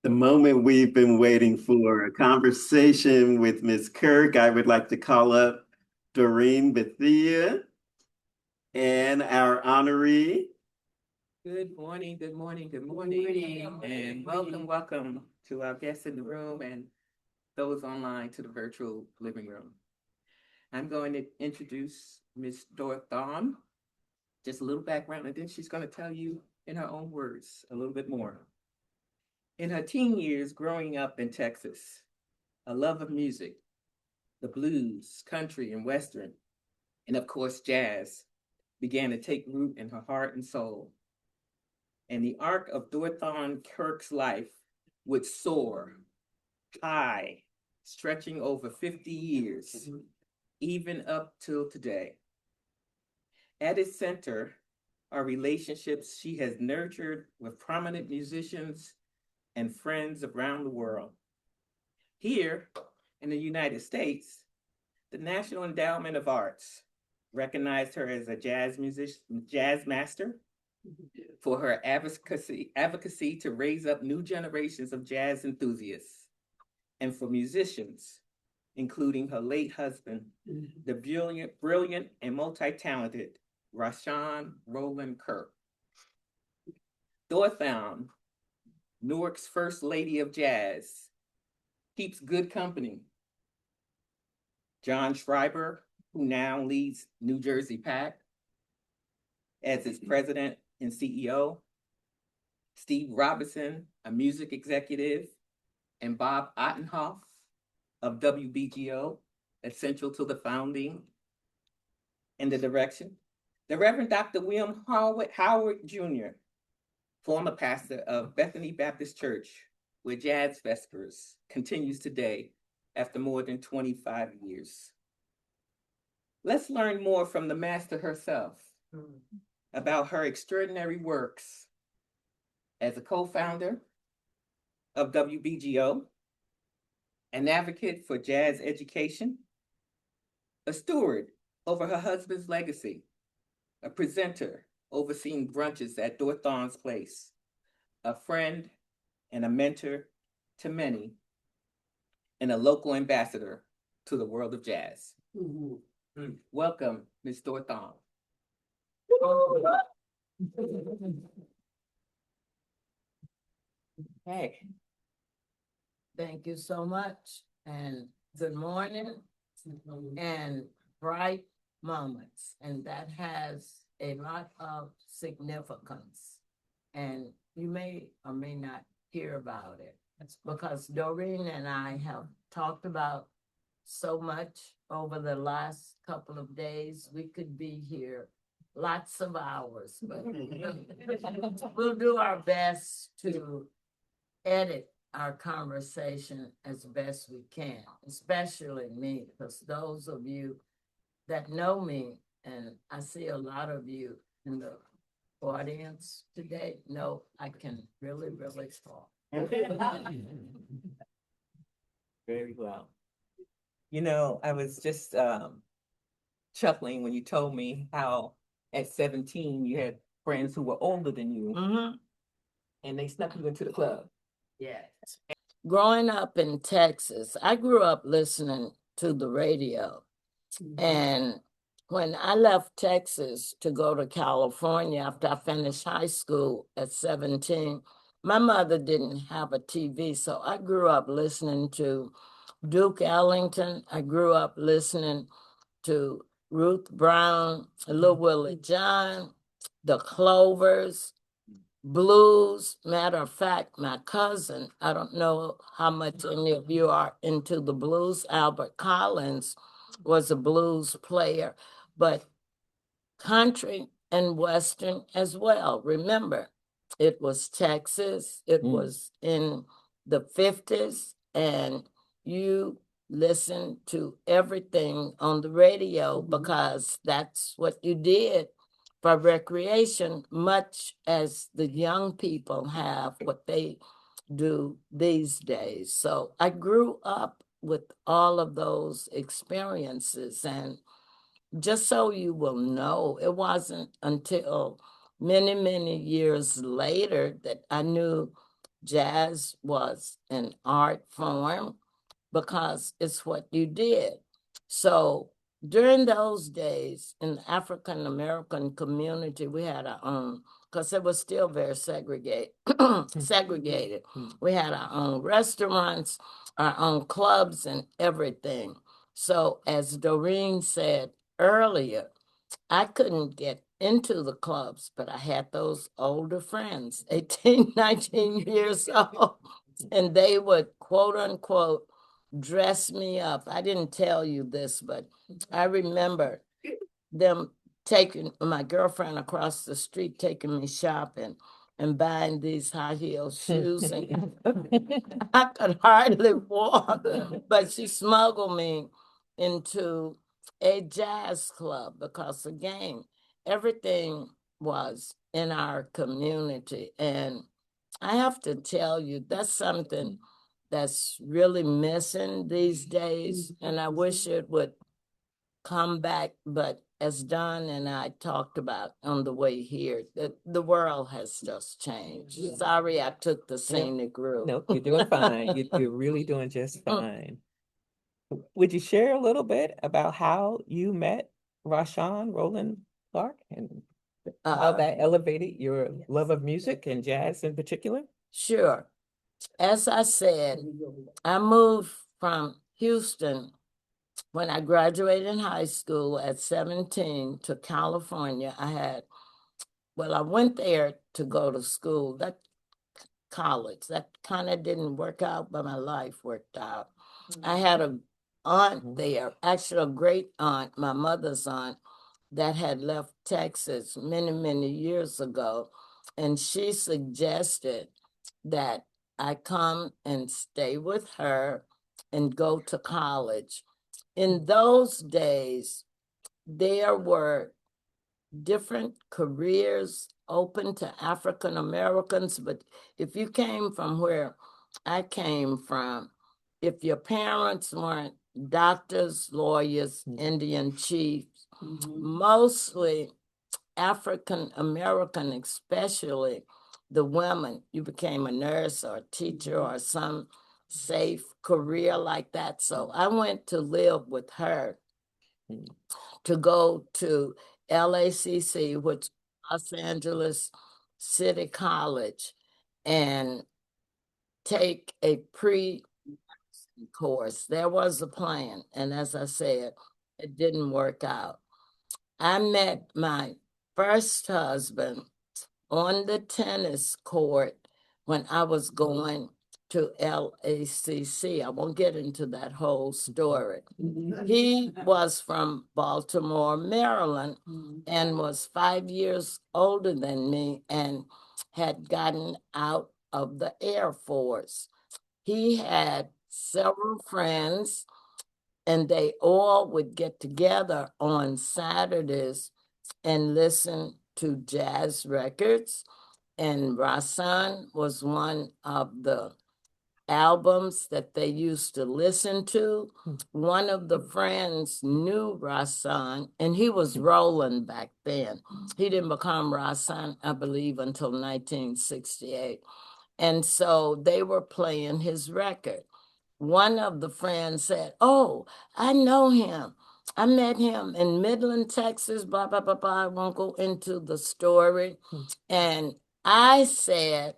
The moment we've been waiting for, a conversation with Ms. Kirk. I would like to call up Doreen Bethia and our honoree. Good morning, good morning, good morning, and welcome to our guests in the room and those online to the virtual living room. I'm going to introduce Ms. Dorthaan, just a little background, and then she's going to tell you in her own words a little bit more. In her teen years growing up in Texas, a love of music, the blues, country, and western, and of course jazz, began to take root in her heart and soul. And the arc of Dorathan Kirk's life would soar high, stretching over 50 years, even up till today. At its center are relationships she has nurtured with prominent musicians and friends around the world. Here in the United States, the National Endowment of Arts recognized her as a jazz master for her advocacy to raise up new generations of jazz enthusiasts, and for musicians, including her late husband, the brilliant and multi-talented Rashawn Roland Kirk. Dorthaan, Newark's first lady of jazz, keeps good company. John Schreiber, who now leads New Jersey PAC as its president and CEO, Steve Robinson, a music executive, and Bob Ottenhoff of WBGO, essential to the founding and the direction. The Reverend Dr. William Howard Jr., former pastor of Bethany Baptist Church, where Jazz Vespers continues today after more than 25 years. Let's learn more from the master herself about her extraordinary works as a co-founder of WBGO, an advocate for jazz education, a steward over her husband's legacy, a presenter overseeing brunches at Dorthaan's Place, a friend and a mentor to many, and a local ambassador to the world of jazz. Welcome, Ms. Dorthaan. Hey. Thank you so much, and good morning, and bright moments, and that has a lot of significance, and you may or may not hear about it. It's because Doreen and I have talked about so much over the last couple of days. We could be here lots of hours, but we'll do our best to edit our conversation as best we can, especially me, because those of you that know me, and I see a lot of you in the audience today, know I can really, really talk. Very well. You know, I was just chuckling when you told me how at 17 you had friends who were older than you, and they snuck you into the club. Yes. Growing up in Texas, I grew up listening to the radio. And when I left Texas to go to California after I finished high school at 17, my mother didn't have a TV, so I grew up listening to Duke Ellington. I grew up listening to Ruth Brown, Little Willie John, the Clovers, blues. Matter of fact, my cousin, I don't know how much any of you are into the blues, Albert Collins was a blues player, but country and western as well. Remember, it was Texas, it was in the 50s, and you listened to everything on the radio because that's what you did for recreation, much as the young people have what they do these days. So I grew up with all of those experiences, and just so you will know, it wasn't until many, many years later that I knew jazz was an art form because it's what you did. So during those days in the African American community, we had our own, because it was still very segregated. segregated. We had our own restaurants, our own clubs, and everything. So as Doreen said earlier, I couldn't get into the clubs, but I had those older friends, 18, 19 years old, and they would quote unquote dress me up. I didn't tell you this, but I remember them taking my girlfriend across the street, taking me shopping and buying these high heel shoes. And I could hardly walk, but she smuggled me into a jazz club because, again, everything was in our community. And I have to tell you, that's something that's really missing these days. And I wish it would come back. But as Don and I talked about on the way here, the world has just changed. Sorry, I took the scenic route. No, you're doing fine. You're really doing just fine. Would you share a little bit about how you met Rashawn Roland Clark and how that elevated your love of music and jazz in particular? Sure. As I said, I moved from Houston when I graduated in high school at 17 to California. I went there to go to school, that college. That kind of didn't work out, but my life worked out. I had a aunt there, actually a great aunt, my mother's aunt, that had left Texas many, many years ago. And she suggested that I come and stay with her and go to college. In those days, there were different careers open to African Americans, but if you came from where I came from, if your parents weren't doctors, lawyers, Indian chiefs, mostly African American, especially the women, you became a nurse or a teacher or some safe career like that. So I went to live with her to go to LACC, which is Los Angeles City College, and take a course. There was a plan, and as I said, it didn't work out. I met my first husband on the tennis court when I was going to LACC. I won't get into that whole story. He was from Baltimore, Maryland, and was 5 years older than me and had gotten out of the Air Force. He had several friends, and they all would get together on Saturdays and listen to jazz records. And Rasan was one of the albums that they used to listen to. One of the friends knew Rasan, and he was Roland back then. He didn't become Rasan, I believe, until 1968. And so they were playing his record. One of the friends said, "Oh, I know him. I met him in Midland, Texas, blah, blah, blah, blah." I won't go into the story. And I said,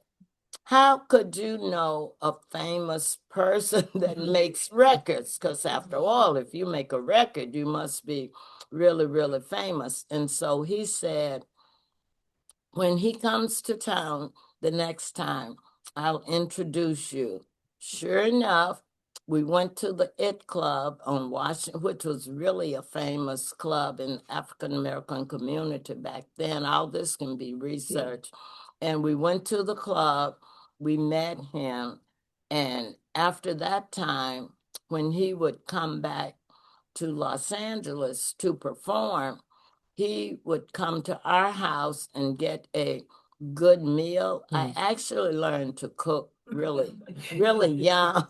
"How could you know a famous person that makes records? Because after all, if you make a record, you must be really, really famous." And so he said, "When he comes to town the next time, I'll introduce you." Sure enough, we went to the It Club on Washington, which was really a famous club in African American community back then. All this can be researched. And we went to the club, we met him, and after that time, when he would come back to Los Angeles to perform, he would come to our house and get a good meal. I actually learned to cook really, really young.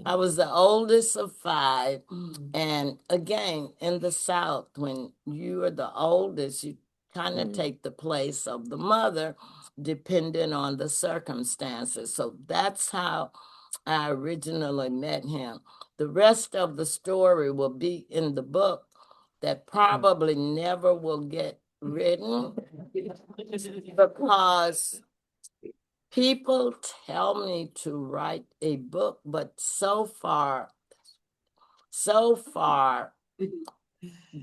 I was the oldest of five. And again, in the South, when you are the oldest, you kind of take the place of the mother. depending on the circumstances. So that's how I originally met him. The rest of the story will be in the book that probably never will get written because people tell me to write a book, but so far,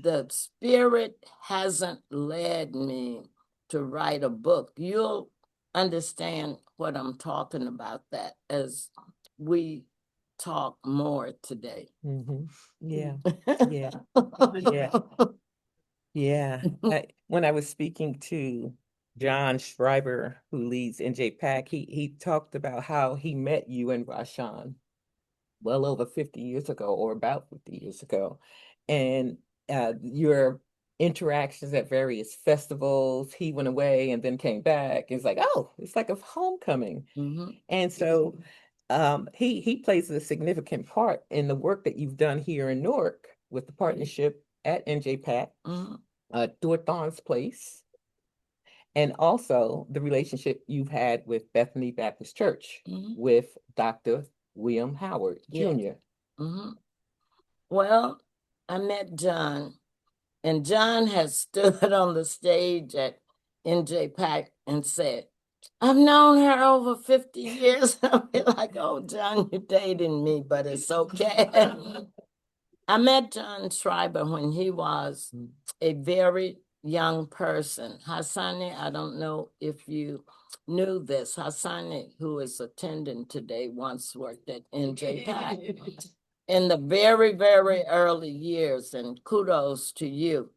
the spirit hasn't led me to write a book. You'll understand what I'm talking about that as we talk more today. Yeah, yeah, yeah, yeah. When I was speaking to John Schreiber, who leads NJPAC, he talked about how he met you in Rashan well over 50 years ago, or about 50 years ago. And your interactions at various festivals, he went away and then came back. It's like, oh, it's like a homecoming. And so he plays a significant part in the work that you've done here in Newark with the partnership at NJPAC, Dorathan's Place, and also the relationship you've had with Bethany Baptist Church with Dr. William Howard Jr. Well, I met John, and John has stood on the stage at NJPAC and said, I've known her over 50 years. I'll be like, oh, John, you're dating me, but it's okay. I met John Schreiber when he was a very young person. Hassani, I don't know if you knew this. Hassani, who is attending today, once worked at NJPAC in the very, very early years, and kudos to you.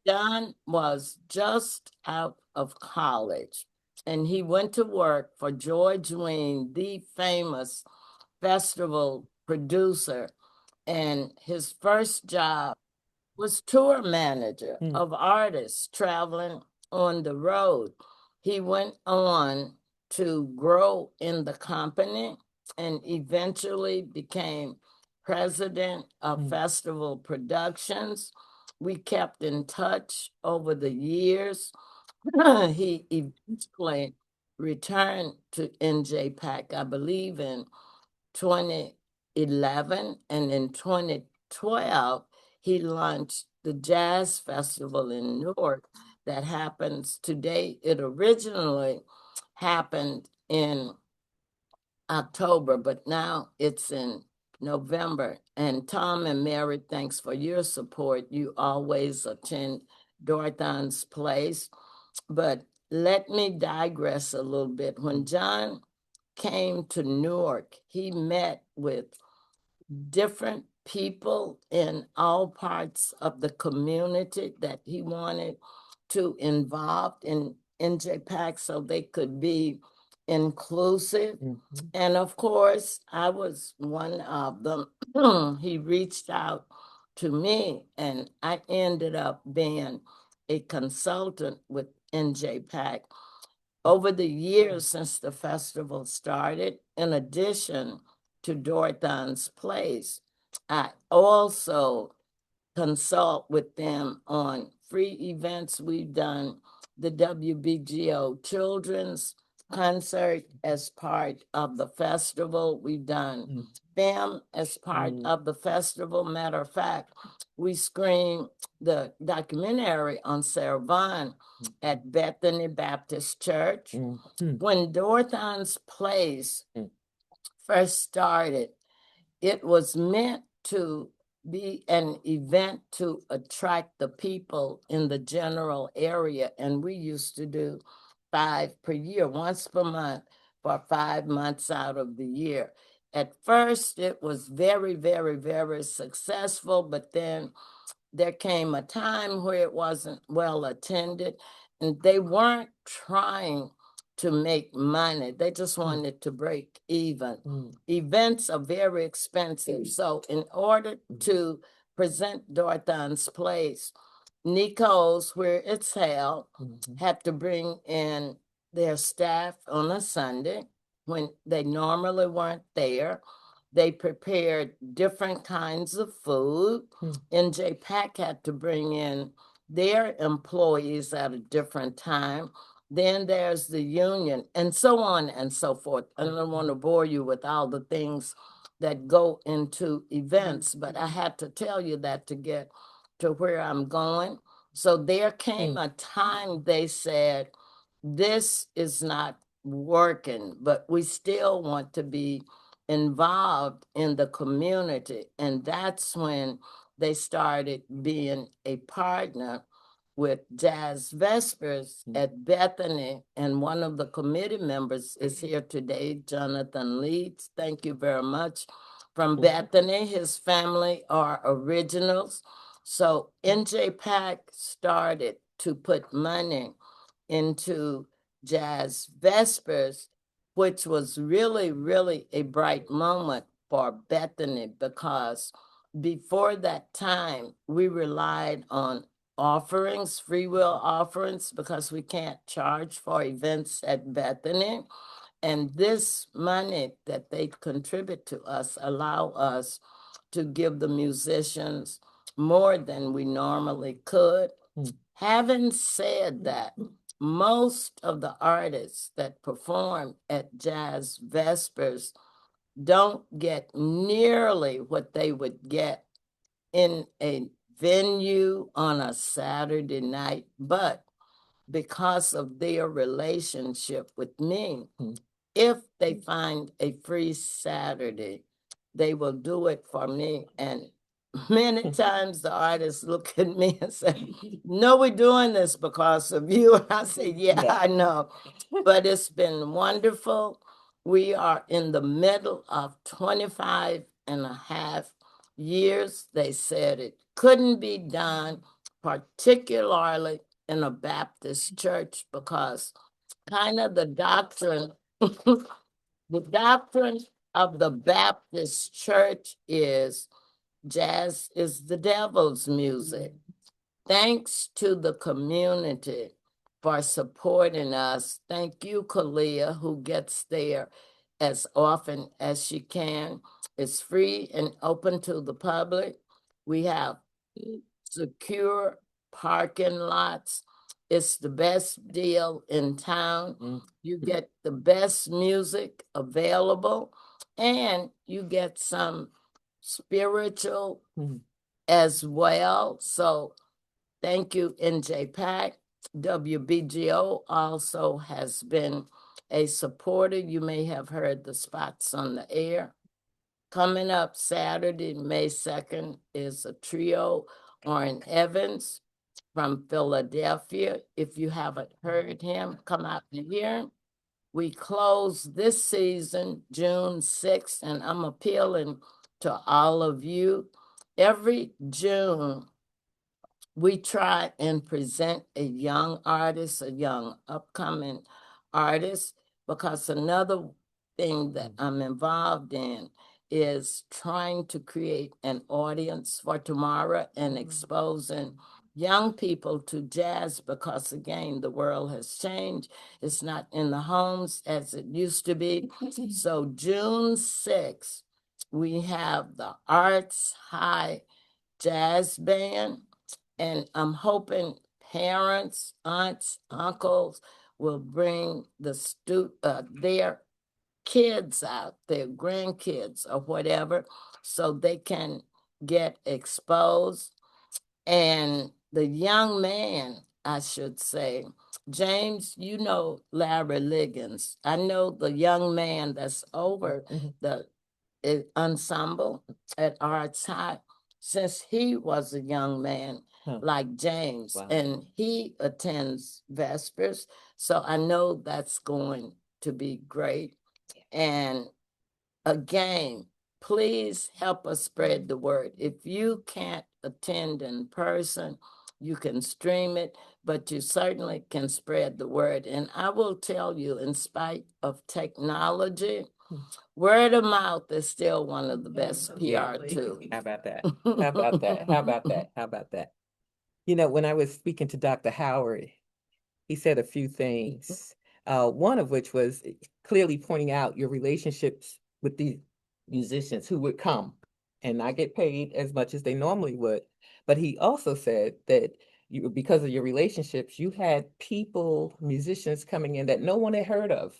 John was just out of college, and he went to work for George Wein, the famous festival producer, and his first job was tour manager of artists traveling on the road. He went on to grow in the company and eventually became president of Festival Productions. We kept in touch over the years. He eventually returned to NJPAC, I believe, in 2011, and in 2012, he launched the Jazz Festival in Newark that happens today. It originally happened in October, but now it's in November. And Tom and Mary, thanks for your support. You always attend Dorathan's Place. But let me digress a little bit. When John came to Newark, he met with different people in all parts of the community that he wanted to involve in NJPAC so they could be inclusive. And of course, I was one of them. He reached out to me, and I ended up being a consultant with NJPAC. Over the years since the festival started, in addition to Dorathan's Place, I also consult with them on free events. We've done the WBGO Children's Concert as part of the festival. We've done film as part of the festival. Matter of fact, we screened the documentary on Sarah Vaughan at Bethany Baptist Church. When Dorathan's Place first started, it was meant to be an event to attract the people in the general area. And we used to do 5 per year, once per month for 5 months out of the year. At first, it was very, very, very successful, but then there came a time where it wasn't well attended, and they weren't trying to make money. They just wanted to break even. Events are very expensive. So in order to present Dorathan's Place, Nico's, where it's held, had to bring in their staff on a Sunday when they normally weren't there. They prepared different kinds of food. NJPAC had to bring in their employees at a different time. Then there's the union, and so on and so forth. I don't want to bore you with all the things that go into events, but I had to tell you that to get to where I'm going. So there came a time they said, this is not working, but we still want to be involved in the community. And that's when they started being a partner with Jazz Vespers at Bethany. And one of the committee members is here today, Jonathan Leeds. Thank you very much. From Bethany, his family are originals. So NJPAC started to put money into Jazz Vespers, which was really, really a bright moment for Bethany, because before that time, we relied on offerings, free will offerings, because we can't charge for events at Bethany. And this money that they contribute to us allow us to give the musicians more than we normally could. Having said that, most of the artists that perform at Jazz Vespers don't get nearly what they would get in a venue on a Saturday night, but because of their relationship with me, if they find a free Saturday, they will do it for me. And many times the artists look at me and say, no, we're doing this because of you. I say, yeah, I know. But it's been wonderful. We are in the middle of 25 and a half years. They said it couldn't be done, particularly in a Baptist church, because kind of the doctrine, the doctrine of the Baptist church is jazz is the devil's music. Thanks to the community for supporting us. Thank you, Kalia, who gets there as often as she can. It's free and open to the public. We have secure parking lots. It's the best deal in town. You get the best music available, and you get some spiritual as well. So thank you, NJPAC. WBGO also has been a supporter. You may have heard the spots on the air. Coming up Saturday, May 2nd, is a trio, Orrin Evans from Philadelphia. If you haven't heard him, come out and hear him. We close this season June 6th, and I'm appealing to all of you. Every June, we try and present a young artist, a young upcoming artist, because another thing that I'm involved in is trying to create an audience for tomorrow and exposing young people to jazz, because again, the world has changed. It's not in the homes as it used to be. So June 6th, we have the Arts High Jazz Band, and I'm hoping parents, aunts, uncles will bring their kids out, their grandkids or whatever, so they can get exposed. And the young man, I should say, James, you know Larry Liggins. I know the young man that's over the ensemble at Arts High since he was a young man, like James. Wow. And he attends Vespers. So I know that's going to be great. And again, please help us spread the word. If you can't attend in person, you can stream it, but you certainly can spread the word. And I will tell you, in spite of technology, word of mouth is still one of the best PR too. How about that? How about that? How about that? How about that? You know, when I was speaking to Dr. Howard, he said a few things. One of which was clearly pointing out your relationships with the musicians who would come and not get paid as much as they normally would. But he also said that you, because of your relationships, you had people, musicians coming in that no one had heard of.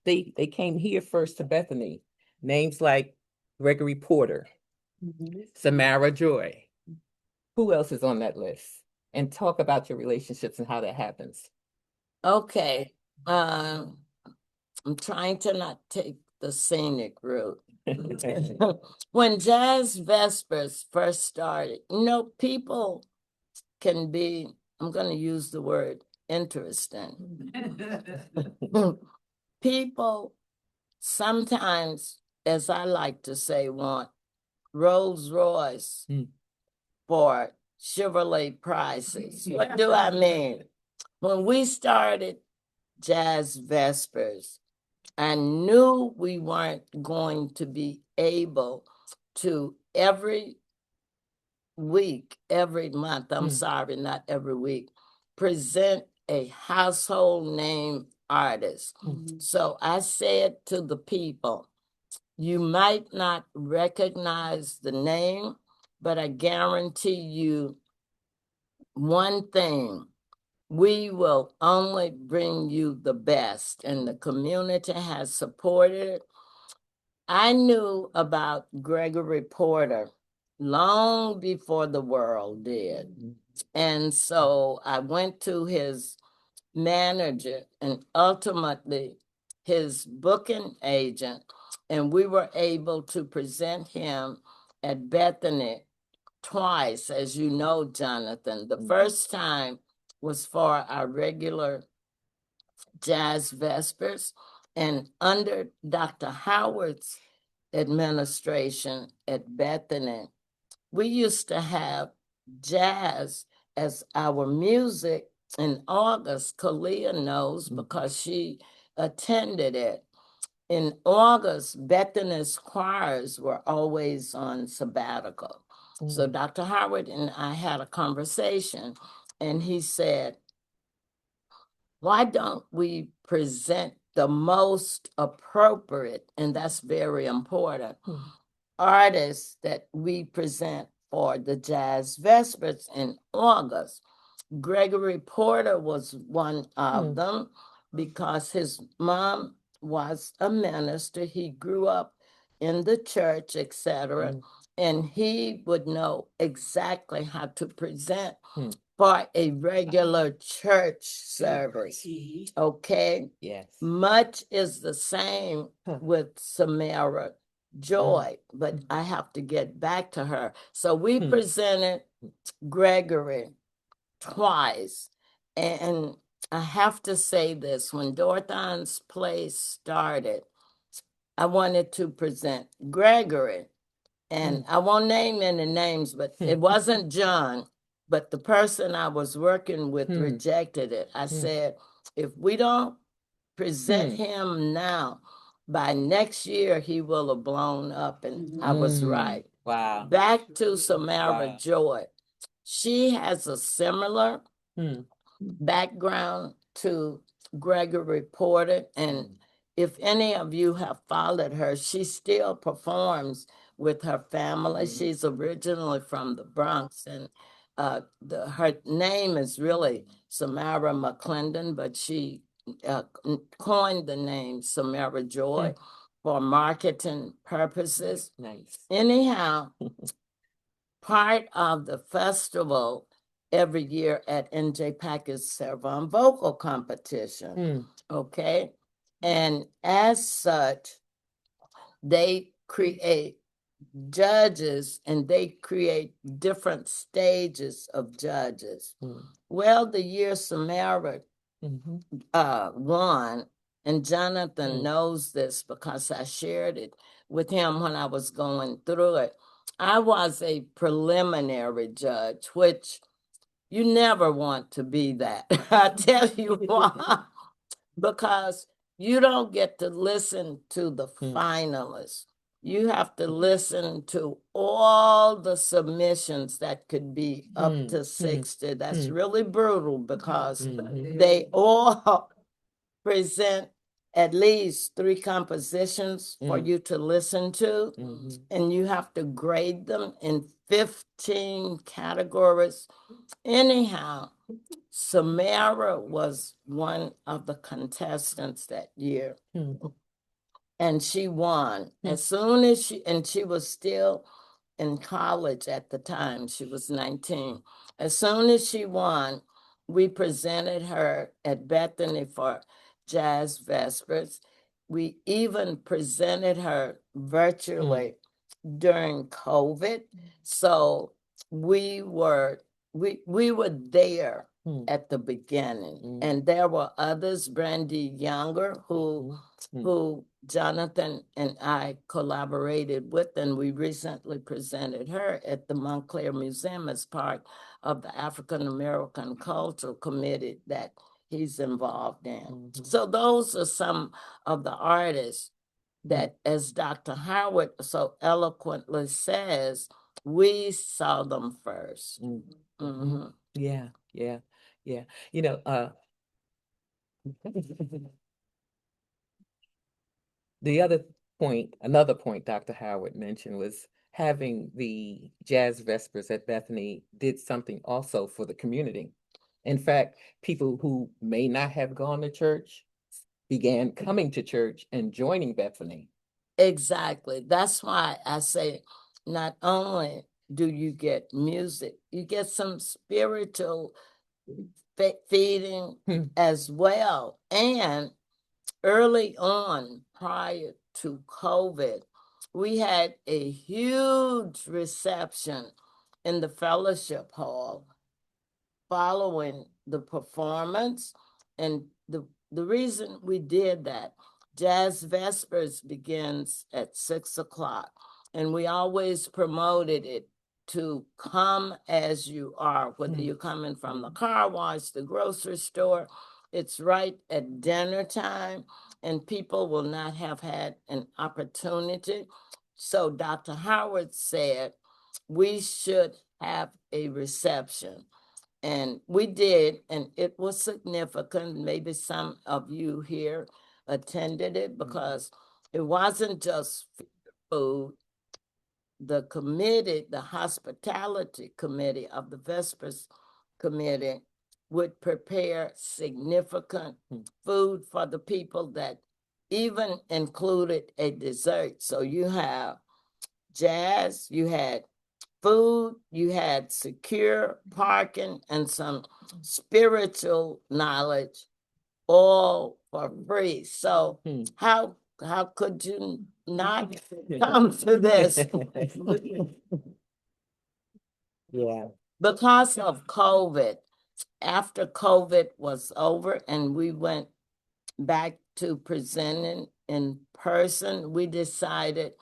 They came here first to Bethany. Names like Gregory Porter, Samara Joy. Who else is on that list? And talk about your relationships and how that happens. Okay. I'm trying to not take the scenic route. When Jazz Vespers first started, people can be, I'm going to use the word interesting. People sometimes, as I like to say, want Rolls Royce for Chevrolet prices. What do I mean? When we started Jazz Vespers, I knew we weren't going to be able to every week, every month, I'm sorry, not every week, present a household name artist. So I said to the people, you might not recognize the name, but I guarantee you one thing, we will only bring you the best, and the community has supported it. I knew about Gregory Porter long before the world did. And so I went to his manager and ultimately his booking agent, and we were able to present him at Bethany twice, as you know, Jonathan. The first time was for our regular Jazz Vespers, and under Dr. Howard's administration at Bethany, we used to have jazz as our music. In August, Kalia knows because she attended it. In August, Bethany's choirs were always on sabbatical. So Dr. Howard and I had a conversation, and he said, why don't we present the most appropriate, and that's very important, artists that we present for the Jazz Vespers in August? Gregory Porter was one of them because his mom was a minister. He grew up in the church, etc. And he would know exactly how to present for a regular church service. Okay? Yes. Much is the same with Samara Joy, but I have to get back to her. So we presented Gregory twice. And I have to say this, when Dorthan's play started, I wanted to present Gregory. And I won't name any names, but it wasn't John, but the person I was working with rejected it. I said, if we don't present him now, by next year, he will have blown up. And I was right. Wow. Back to Samara Joy. She has a similar background to Gregory Porter. And if any of you have followed her, she still performs with her family. She's originally from the Bronx, and her name is really Samara McClendon, but she coined the name Samara Joy for marketing purposes. Nice. Anyhow, part of the festival every year at NJPAC is Servon Vocal Competition. Okay? And as such, they create judges and they create different stages of judges. Well, the year Samara won, and Jonathan knows this because I shared it with him when I was going through it. I was a preliminary judge, which you never want to be that. I tell you why. Because you don't get to listen to the finalists. You have to listen to all the submissions that could be up to 60. That's really brutal because they all present at least 3 compositions for you to listen to, and you have to grade them in 15 categories. Anyhow, Samara was one of the contestants that year, and she won. As soon as she was still in college at the time, she was 19. As soon as she won, we presented her at Bethany for Jazz Vespers. We even presented her virtually during COVID. So we were there at the beginning, and there were others, Brandy Younger, who Jonathan and I collaborated with, and we recently presented her at the Montclair Museum as part of the African American Cultural Committee that he's involved in. So those are some of the artists that, as Dr. Howard so eloquently says, we saw them first. Yeah. Another point Dr. Howard mentioned was having the Jazz Vespers at Bethany did something also for the community. In fact, people who may not have gone to church began coming to church and joining Bethany. Exactly. That's why I say not only do you get music, you get some spiritual feeding as well. And early on, prior to COVID, we had a huge reception in the fellowship hall following the performance. And the reason we did that, Jazz Vespers begins at 6 o'clock, and we always promoted it to come as you are, whether you're coming from the car wash, the grocery store. It's right at dinner time, and people will not have had an opportunity. So Dr. Howard said we should have a reception. And we did, and it was significant. Maybe some of you here attended it because it wasn't just food. The committee, the hospitality committee of the Vespers committee, would prepare significant food for the people that even included a dessert. So you have jazz, you had food, you had secure parking, and some spiritual knowledge, all for free. So how could you not come to this? Yeah. Because of COVID, after COVID was over and we went back to presenting in person, we decided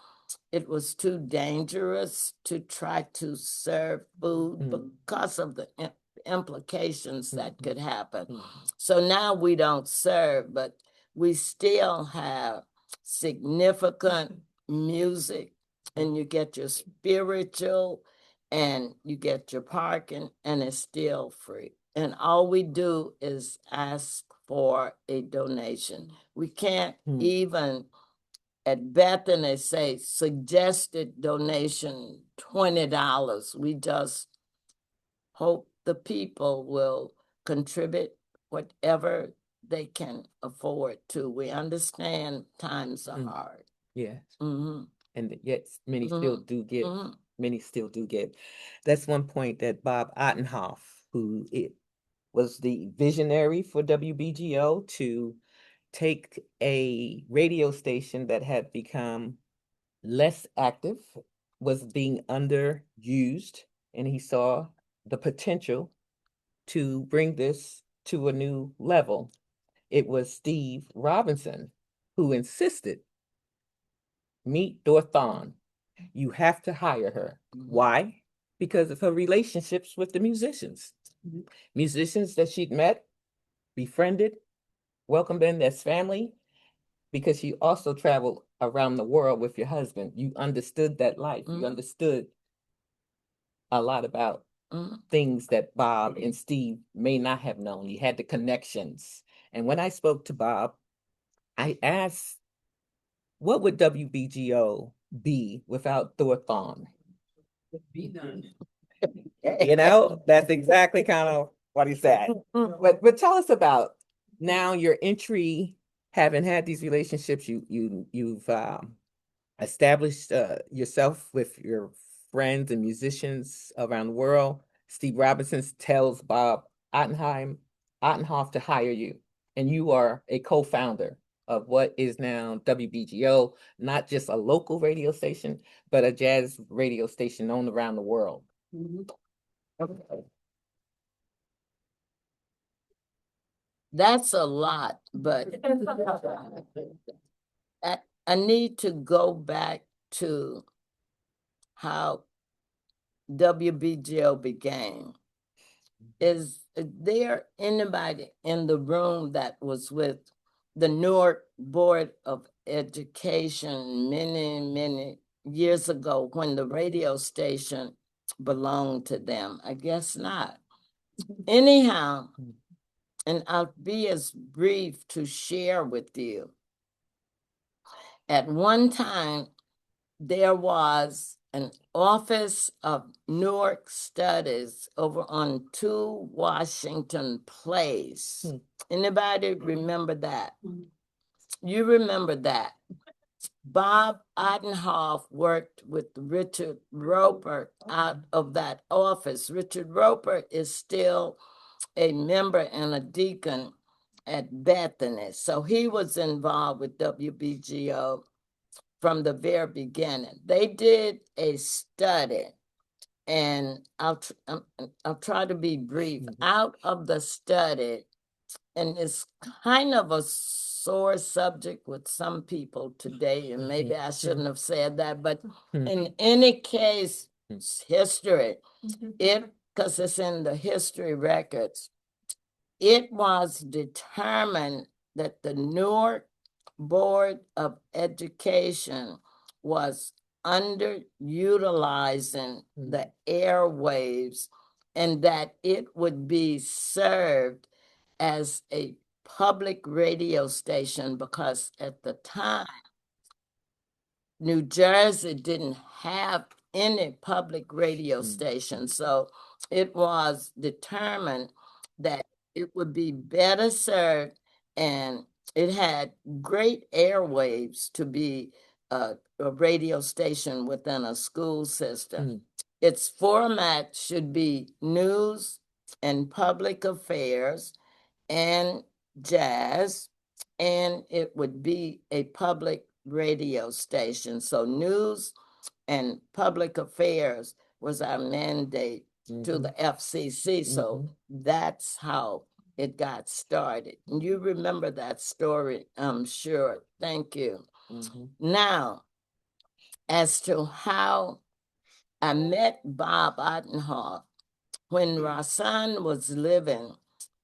it was too dangerous to try to serve food because of the implications that could happen. So now we don't serve, but we still have significant music, and you get your spiritual and you get your parking, and it's still free. And all we do is ask for a donation. We can't even at Bethany say suggested donation $20. We just hope the people will contribute whatever they can afford to. We understand times are hard. Yes. And yet many still do give. Many still do give. That's one point that Bob Ottenhoff, who was the visionary for WBGO, to take a radio station that had become less active, was being underused, and he saw the potential to bring this to a new level. It was Steve Robinson who insisted, meet Dorthaan. You have to hire her. Why? Because of her relationships with the musicians. Musicians that she'd met, befriended, welcomed in as family, because you also traveled around the world with your husband. You understood that life. You understood a lot about things that Bob and Steve may not have known. You had the connections. And when I spoke to Bob, I asked, what would WBGO be without Dorthaan? Be done. You know, that's exactly kind of what he said. But tell us about now your entry, having had these relationships, you've established yourself with your friends and musicians around the world. Steve Robinson tells Bob Ottenhoff to hire you, and you are a co-founder of what is now WBGO, not just a local radio station, but a jazz radio station known around the world. Okay. That's a lot, but I need to go back to how WBGO began. Is there anybody in the room that was with the Newark Board of Education many years ago when the radio station belonged to them? I guess not. Anyhow, and I'll be as brief to share with you. At one time, there was an Office of Newark Studies over on 2 Washington Place. Anybody remember that? You remember that. Bob Ottenhoff worked with Richard Roper out of that office. Richard Roper is still a member and a deacon at Bethany. So he was involved with WBGO from the very beginning. They did a study, and I'll try to be brief. Out of the study, and it's kind of a sore subject with some people today, and maybe I shouldn't have said that, but in any case, it's history. Because it's in the history records, it was determined that the Newark Board of Education was underutilizing the airwaves, and that it would be served as a public radio station, because at the time, New Jersey didn't have any public radio station. So it was determined that it would be better served, and it had great airwaves to be a radio station within a school system. Its format should be news and public affairs and jazz, and it would be a public radio station. So news and public affairs was our mandate to the FCC. So that's how it got started. And you remember that story, I'm sure. Thank you. Now, as to how I met Bob Ottenhoff, when Rasan was living,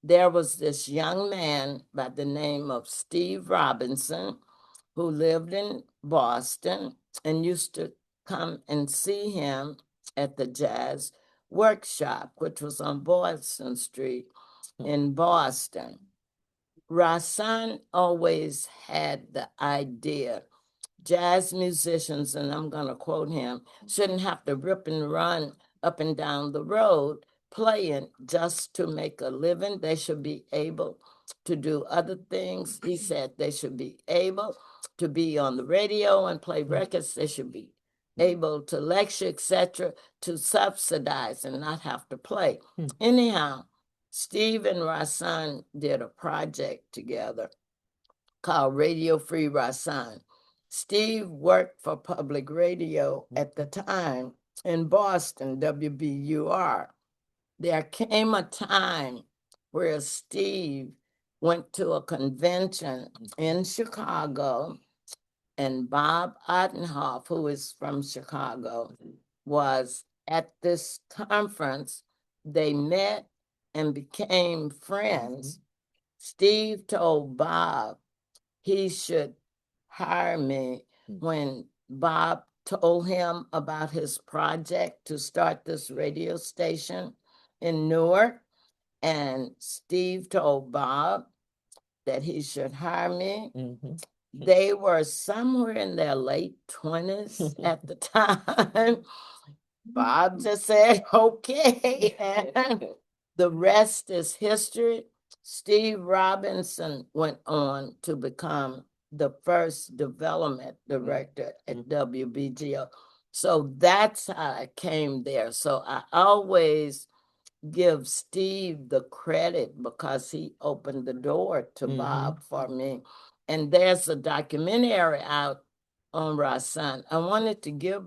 there was this young man by the name of Steve Robinson who lived in Boston and used to come and see him at the Jazz Workshop, which was on Boston Street in Boston. Rasan always had the idea jazz musicians, and I'm going to quote him, shouldn't have to rip and run up and down the road playing just to make a living. They should be able to do other things. He said they should be able to be on the radio and play records. They should be able to lecture, etc., to subsidize and not have to play. Anyhow, Steve and Rasan did a project together called Radio Free Rasan. Steve worked for public radio at the time in Boston, WBUR. There came a time where Steve went to a convention in Chicago, and Bob Ottenhoff, who is from Chicago, was at this conference. They met and became friends. Steve told Bob he should hire me when Bob told him about his project to start this radio station in Newark. And Steve told Bob that he should hire me. They were somewhere in their late 20s at the time. Bob just said, okay. And the rest is history. Steve Robinson went on to become the first development director at WBGO. So that's how I came there. So I always give Steve the credit because he opened the door to Bob for me. And there's a documentary out on Rasan. I wanted to give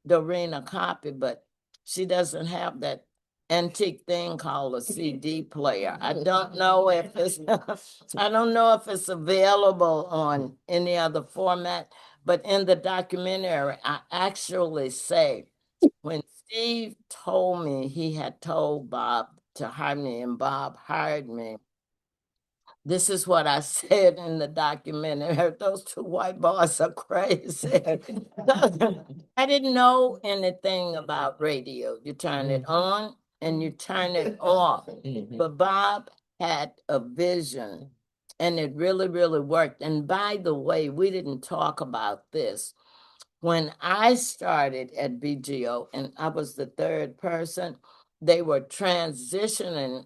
Doreen a copy, but she doesn't have that antique thing called a CD player. I don't know if it's I don't know if it's available on any other format, but in the documentary, I actually say when Steve told me he had told Bob to hire me and Bob hired me, this is what I said in the documentary. Those two white boys are crazy. I didn't know anything about radio. You turn it on and you turn it off. But Bob had a vision and it really, really worked. And by the way, we didn't talk about this. When I started at BGO and I was the third person, they were transitioning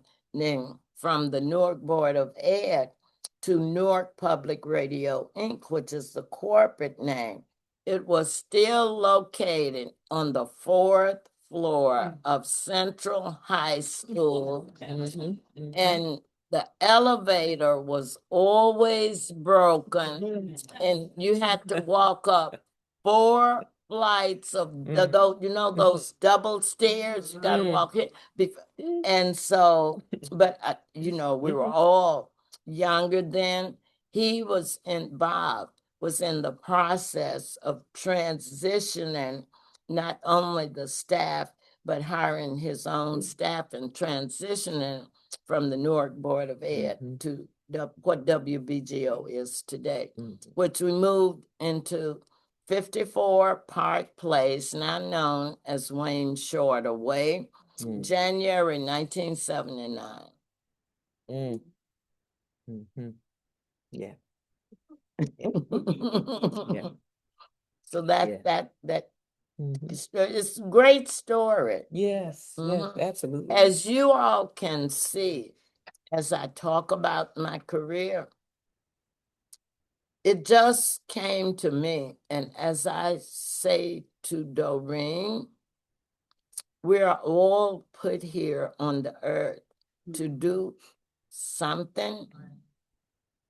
from the Newark Board of Ed to Newark Public Radio, Inc., which is the corporate name. It was still located on the fourth floor of Central High School. And the elevator was always broken, and you had to walk up 4 flights of those, those double stairs. You got to walk it. And so, but we were all younger then. Bob was in the process of transitioning not only the staff, but hiring his own staff and transitioning from the Newark Board of Ed to what WBGO is today, which we moved into 54 Park Place, now known as Wayne Shorter Way, January 1979. Yeah. Yeah. So that it's a great story. Yes, yes, absolutely. As you all can see, as I talk about my career, it just came to me. And as I say to Doreen, we are all put here on the earth to do something.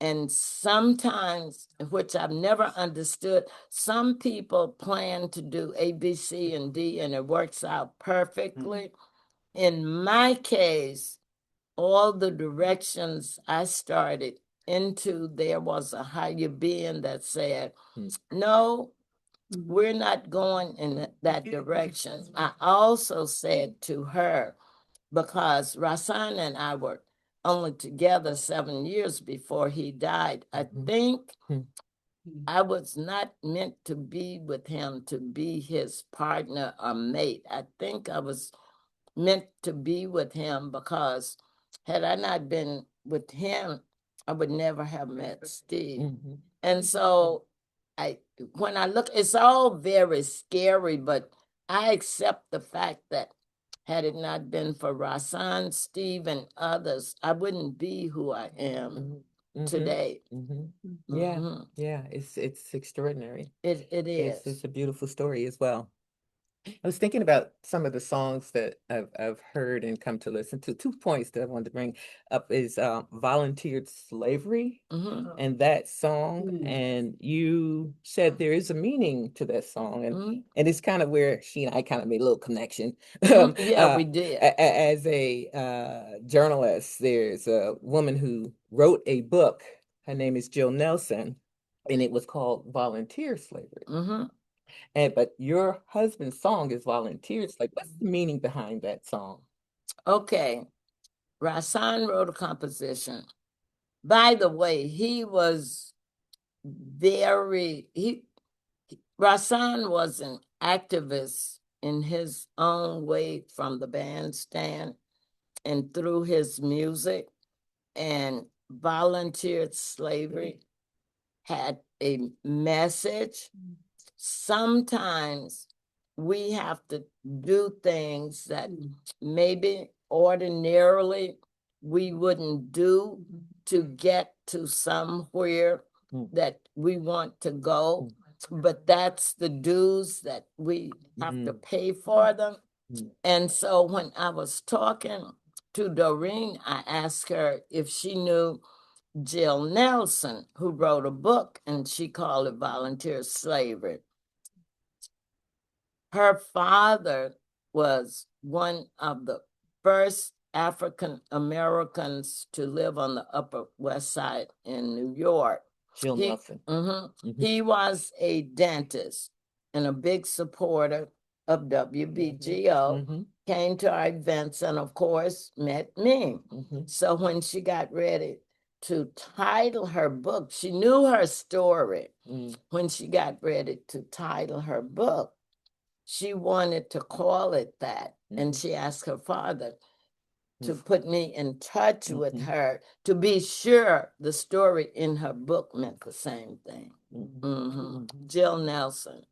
And sometimes, which I've never understood, some people plan to do A, B, C, and D, and it works out perfectly. In my case, all the directions I started into, there was a higher being that said, no, we're not going in that direction. I also said to her, because Rasan and I were only together 7 years before he died, I think I was not meant to be with him to be his partner or mate. I think I was meant to be with him because had I not been with him, I would never have met Steve. And so when I look, it's all very scary, but I accept the fact that had it not been for Rasan, Steve, and others, I wouldn't be who I am today. Yeah, yeah, it's extraordinary. It is. It's a beautiful story as well. I was thinking about some of the songs that I've heard and come to listen to. 2 points that I wanted to bring up is Volunteered Slavery and that song. And you said there is a meaning to that song. And it's kind of where she and I kind of made a little connection. Yeah, we did. As a journalist, there's a woman who wrote a book. Her name is Jill Nelson, and it was called Volunteer Slavery. But your husband's song is Volunteers. Like, what's the meaning behind that song? Okay. Rasan wrote a composition. By the way, he was Rasan was an activist in his own way from the bandstand and through his music, and volunteered slavery had a message. Sometimes we have to do things that maybe ordinarily we wouldn't do to get to somewhere that we want to go, but that's the dues that we have to pay for them. And so when I was talking to Doreen, I asked her if she knew Jill Nelson, who wrote a book, and she called it Volunteer Slavery. Her father was one of the first African Americans to live on the Upper West Side in New York. Jill Nelson. He was a dentist and a big supporter of WBGO, came to our events, and of course met me. So when she got ready to title her book, she knew her story. When she got ready to title her book, she wanted to call it that. And she asked her father to put me in touch with her to be sure the story in her book meant the same thing. Jill Nelson.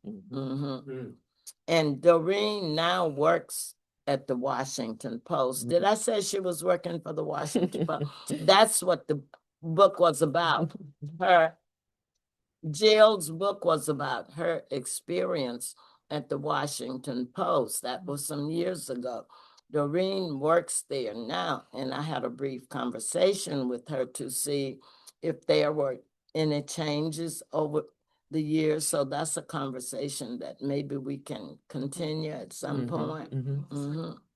And Doreen now works at the Washington Post. Did I say she was working for the Washington Post? That's what the book was about. Jill's book was about her experience at the Washington Post. That was some years ago. Doreen works there now, and I had a brief conversation with her to see if there were any changes over the years. So that's a conversation that maybe we can continue at some point.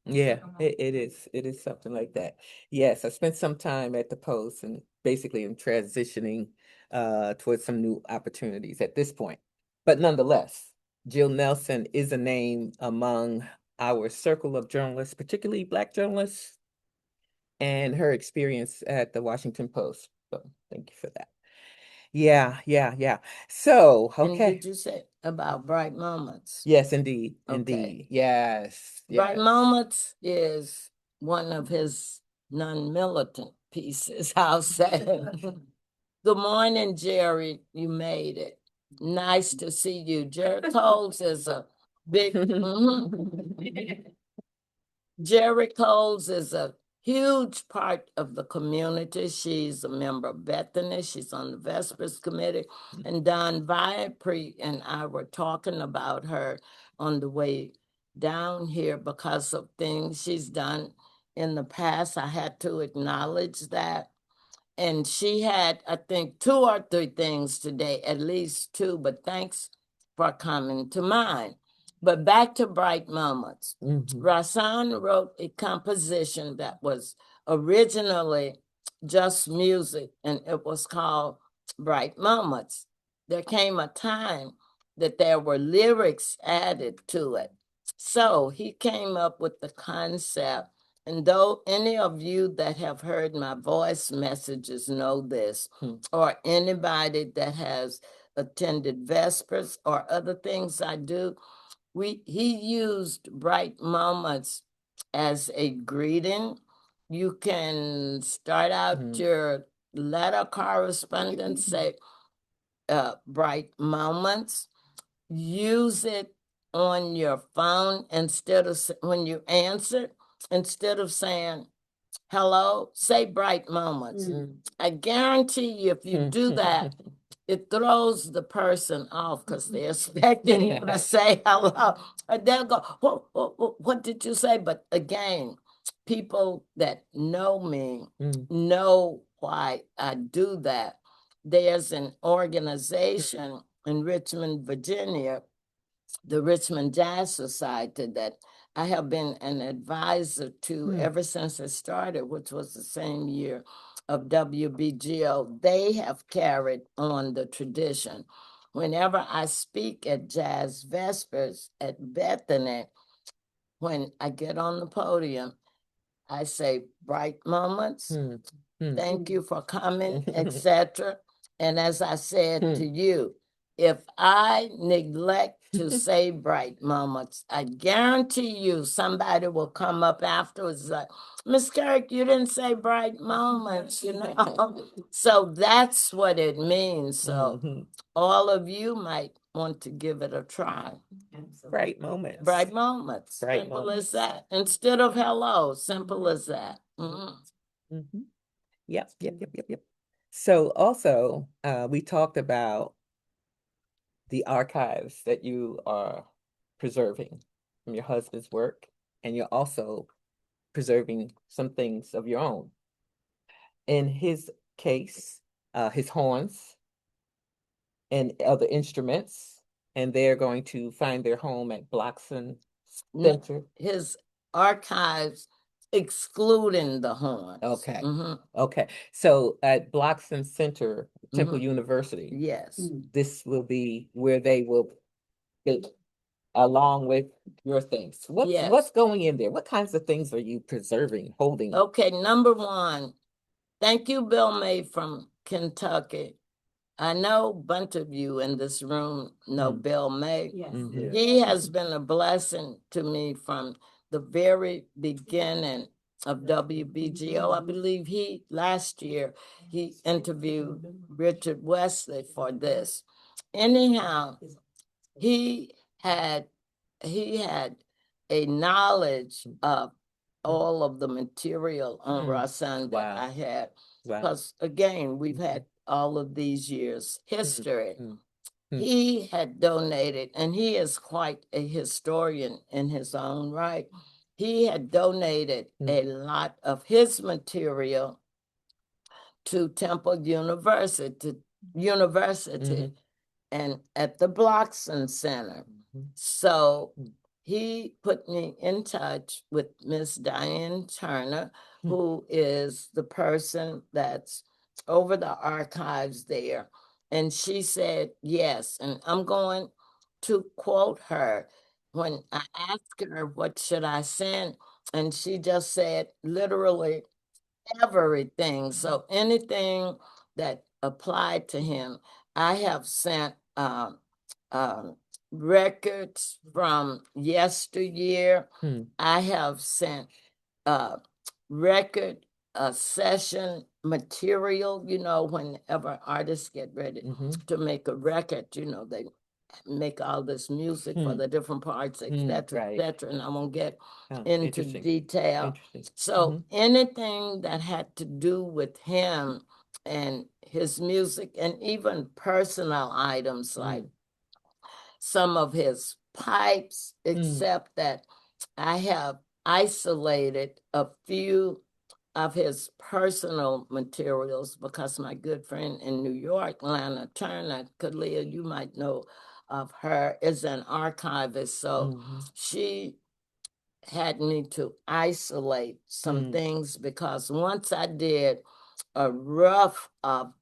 Yeah, it is. It is something like that. Yes, I spent some time at the Post and basically am transitioning towards some new opportunities at this point. But nonetheless, Jill Nelson is a name among our circle of journalists, particularly Black journalists, and her experience at the Washington Post. So thank you for that. Yeah. So, And okay. did you say about Bright Moments? Yes, indeed. Okay. Indeed. Yes. Bright Moments is one of his non-militant pieces, I'll say. Good morning, Jerry. You made it. Nice to see you. Jerry Coles is a big... Jerry Coles is a huge part of the community. She's a member of Bethany. She's on the Vespers committee. And Don Viapre and I were talking about her on the way down here because of things she's done in the past. I had to acknowledge that. And she had, I think, 2 or 3 things today, at least 2, but thanks for coming to mind. But back to Bright Moments. Rahsaan wrote a composition that was originally just music, and it was called Bright Moments. There came a time that there were lyrics added to it. So he came up with the concept. And though any of you that have heard my voice messages know this, or anybody that has attended Vespers or other things I do, he used Bright Moments as a greeting. You can start out your letter correspondence, say Bright Moments. Use it on your phone instead of when you answer. Instead of saying hello, say Bright Moments. I guarantee you, if you do that, it throws the person off because they're expecting you to say hello. And they'll go, what did you say? But again, people that know me know why I do that. There's an organization in Richmond, Virginia, the Richmond Jazz Society, that I have been an advisor to ever since it started, which was the same year of WBGO. They have carried on the tradition. Whenever I speak at Jazz Vespers at Bethany, when I get on the podium, I say Bright Moments, thank you for coming, etc. And as I said to you, if I neglect to say bright moments, I guarantee you somebody will come up afterwards like, Miss Kirk, you didn't say bright moments, you know. So that's what it means. So Mhm. all of you might want to give it a try. Bright moments. Bright moments. Bright Simple moments. as that. Instead of hello, simple as that. Mhm. Yep. So also, we talked about the archives that you are preserving from your husband's work, and you're also preserving some things of your own. In his case, his horns and other instruments, and they're going to find their home at Bloxham Center. His archives excluding the horns. Okay. Mhm. Okay. So at Bloxham Center, Temple Mhm. University, Yes. this will be where they will be along with your things. Yes. What's going in there? What kinds of things are you preserving, holding? Okay, number one, thank you, Bill May from Kentucky. I know a bunch of you in this room know Bill May. Yes. Mhm. He has been a blessing to me from the very beginning of WBGO. I believe last year he interviewed Richard Wesley for this. Anyhow, he had a knowledge of all of the material on Rasan that Wow. I had. Wow. Because again, we've had all of these years history. He had donated, and he is quite a historian in his own right. He had donated a lot of his material to Temple University and at the Bloxham Center. So he put me in touch with Miss Diane Turner, who is the person that's over the archives there. And she said, yes. And I'm going to quote her when I asked her, what should I send? And she just said, literally, everything. So anything that applied to him, I have sent records from yesteryear. I have sent record session material, whenever artists get ready to make a record, they make all this music for the different parts, et cetera, Right. et cetera, and I won't get into Interesting. detail. Interesting. So anything that had to do with him and his music, and even personal items like some of his pipes, except that I have isolated a few of his personal materials because my good friend in New York, Lana Turner, Kalia, you might know of her, is an archivist. So she had me to isolate some things because once I did a rough of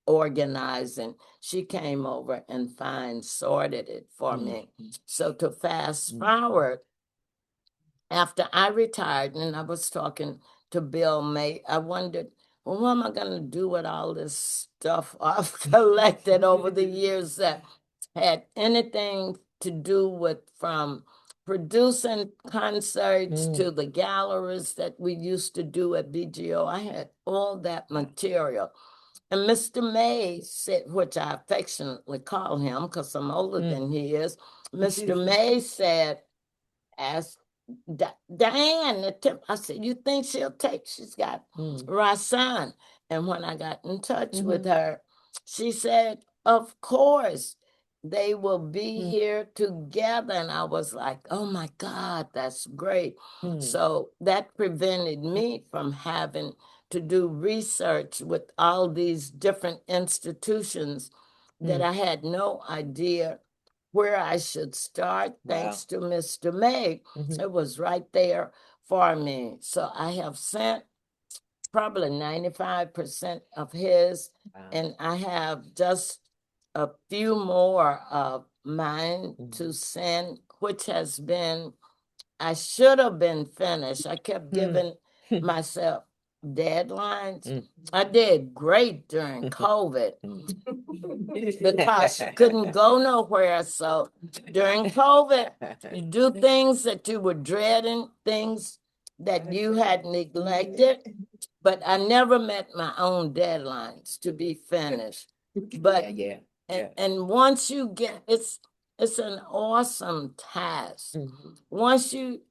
organizing, she came over and fine sorted it for me. So to fast forward, after I retired and I was talking to Bill May, I wondered, well, what am I going to do with all this stuff I've collected over the years that had anything to do with from producing concerts to the galleries that we used to do at BGO. I had all that material. And Mr. May said, which I affectionately call him because I'm older than he is, Mr. May said, ask Diane, I said, you think she'll take? She's got Rasan. And when I got in touch with her, she said, of course, they will be here together. And I was like, oh my God, that's great. So that prevented me from having to do research with all these different institutions that I had no idea where I should start. Thanks to Mr. May. It was right there for me. So I have sent probably 95% of his, and I have just a few more of mine to send, which has been, I should have been finished. I kept giving myself deadlines. Mm. I did great during COVID Mm. because you couldn't go nowhere. So during COVID, you do things that you were dreading, things that you had neglected. But I never met my own deadlines to be finished. But yeah. and once you get it's an awesome task. Mhm. Once you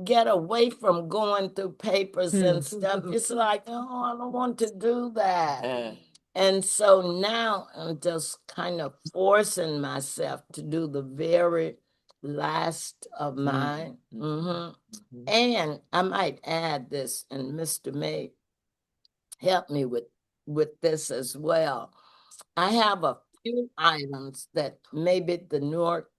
get away from going through papers and stuff, it's like, oh, I don't want to do that. And so now I'm just kind of forcing myself to do the very last of mine. And I might add this, and Mr. May help me with this as well. I have a few items that maybe the Newark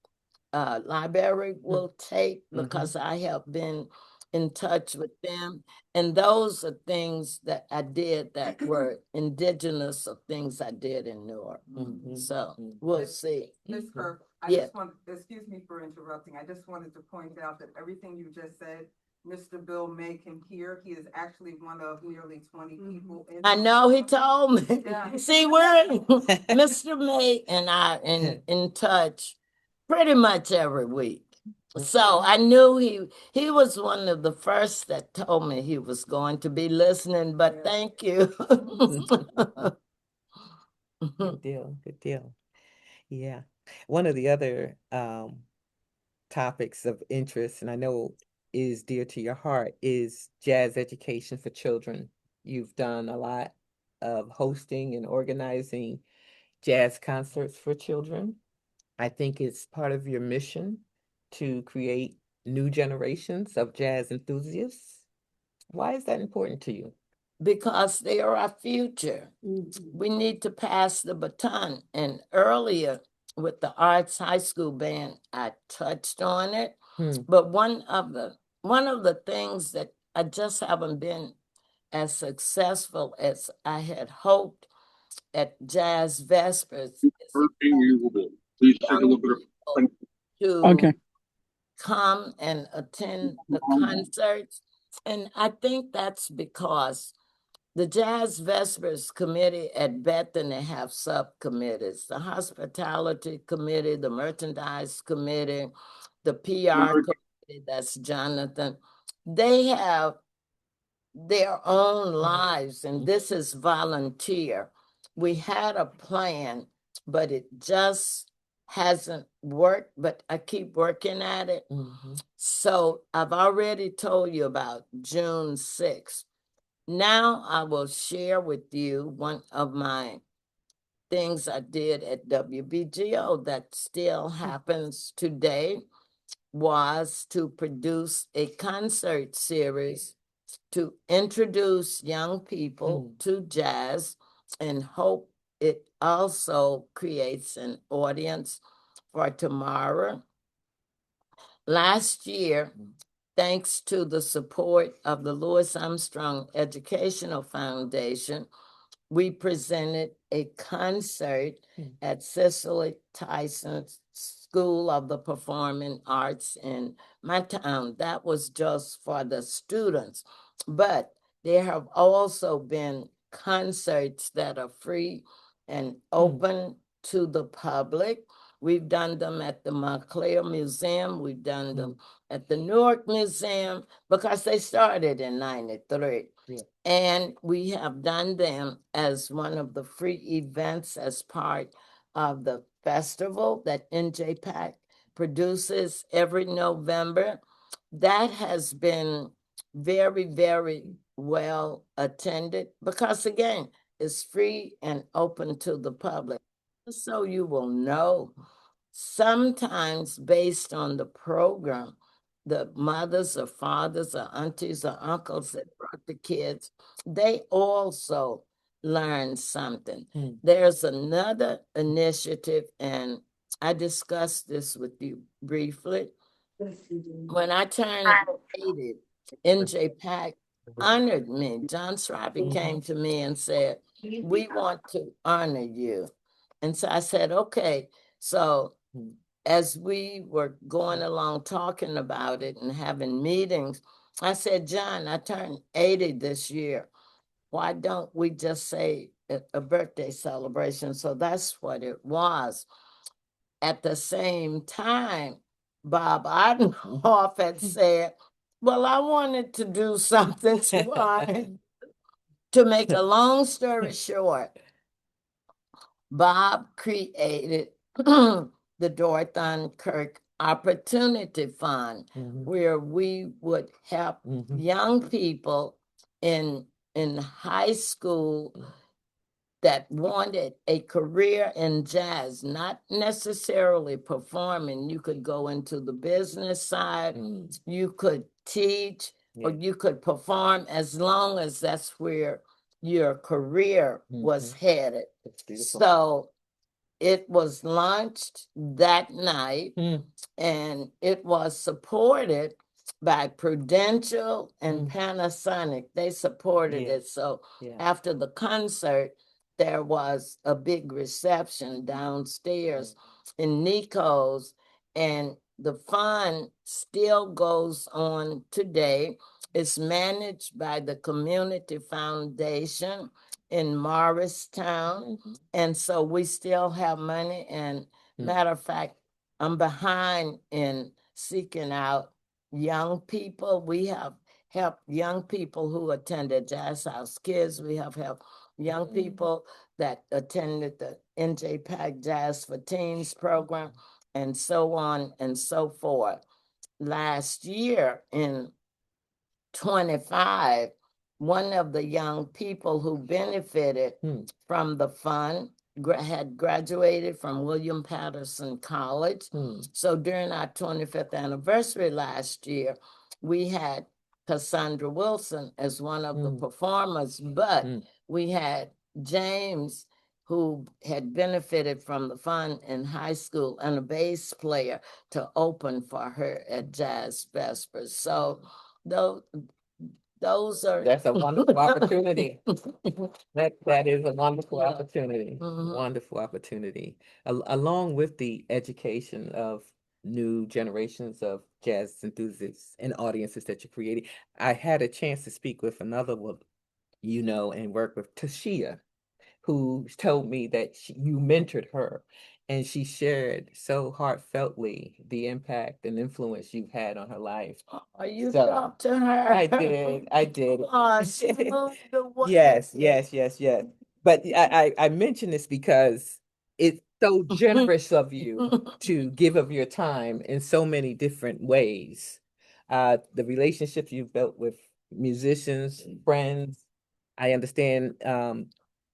library will take because I have been in touch with them. And those are things that I did that were indigenous of things I did in Newark. So we'll see. Ms. Kirk, I Yeah. just want, excuse me for interrupting. I just wanted to point out that everything you just said, Mr. Bill May can hear. He is actually one of nearly 20 people. I know he told me. Yeah. See, we're Mr. May and I in touch pretty much every week. So I knew he was one of the first that told me he was going to be listening, but thank you. Good deal. Good deal. Yeah. One of the other topics of interest, and I know is dear to your heart, is jazz education for children. You've done a lot of hosting and organizing jazz concerts for children. I think it's part of your mission to create new generations of jazz enthusiasts. Why is that important to you? Because they are our future. We need to pass the baton. And earlier with the Arts High School Band, I touched on it. But one of the things that I just haven't been as successful as I had hoped at Jazz Vespers to come and attend the concerts. And I think that's because the Jazz Vespers committee at Bethany have subcommittees, the hospitality committee, the merchandise committee, the PR committee, that's Jonathan. They have their own lives, and this is volunteer. We had a plan, but it just hasn't worked, but I keep working at it. So I've already told you about June 6th. Now I will share with you one of my things I did at WBGO that still happens today, was to produce a concert series to introduce young people to jazz and hope it also creates an audience for tomorrow. Last year, thanks to the support of the Louis Armstrong Educational Foundation, we presented a concert at Cicely Tyson's School of the Performing Arts in my town. That was just for the students. But there have also been concerts that are free and open to the public. We've done them at the Montclair Museum. We've done them at the Newark Museum because they started in 93. And we have done them as one of the free events as part of the festival that NJPAC produces every November. That has been very, very well attended because, again, it's free and open to the public. So you will know, sometimes based on the program, the mothers or fathers or aunties or uncles that brought the kids, they also learn something. There's another initiative, and I discussed this with you briefly. When I turned 80, NJPAC honored me. John Schreiber came to me and said, "We want to honor you." And so I said, okay. So as we were going along talking about it and having meetings, I said, John, I turned 80 this year. why don't we just say a birthday celebration? So that's what it was. At the same time, Bob Odenhoff had said, well, I wanted to do something to make a long story short. Bob created the Dorathan Kirk Opportunity Fund, where we would help young people in high school that wanted a career in jazz, not necessarily performing. You could go into the business side, you could teach, or you could perform, as long as that's where your career was headed. So it was launched that night, and it was supported by Prudential and Panasonic. They supported it. So after the concert, there was a big reception downstairs in Nico's, and the fund still goes on today. It's managed by the Community Foundation in Morristown. And so we still have money. And matter of fact, I'm behind in seeking out young people. We have helped young people who attended Jazz House Kids. We have helped young people that attended the NJ Jazz for Teens program, and so on and so forth. Last year in 25, one of the young people who benefited from the fund had graduated from William Patterson College. So during our 25th anniversary last year, we had Cassandra Wilson as one of the performers, but we had James, who had benefited from the fund in high school, and a bass player to open for her at Jazz Vespers. So those are That's a wonderful opportunity. That is a wonderful opportunity. Wonderful opportunity. Along with the education of new generations of jazz enthusiasts and audiences that you're creating, I had a chance to speak with another one, and work with Tashia, who told me that you mentored her, and she shared so heartfeltly the impact and influence you've had on her life. Oh, you So, talked to her. I did. Oh, she moved away. Yes. But I mention this because it's so generous of you to give of your time in so many different ways. The relationships you've built with musicians, friends. I understand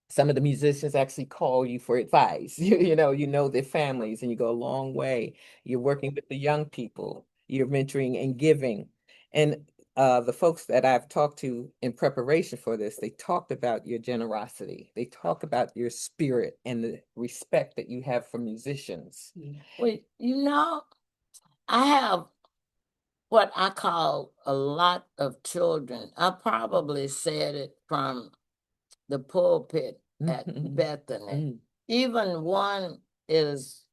some of the musicians actually call you for advice. You know their families, and you go a long way. You're working with the young people. You're mentoring and giving. And the folks that I've talked to in preparation for this, they talked about your generosity. They talk about your spirit and the respect that you have for musicians. Well, I have what I call a lot of children. I probably said it from the pulpit at Bethany. Even one is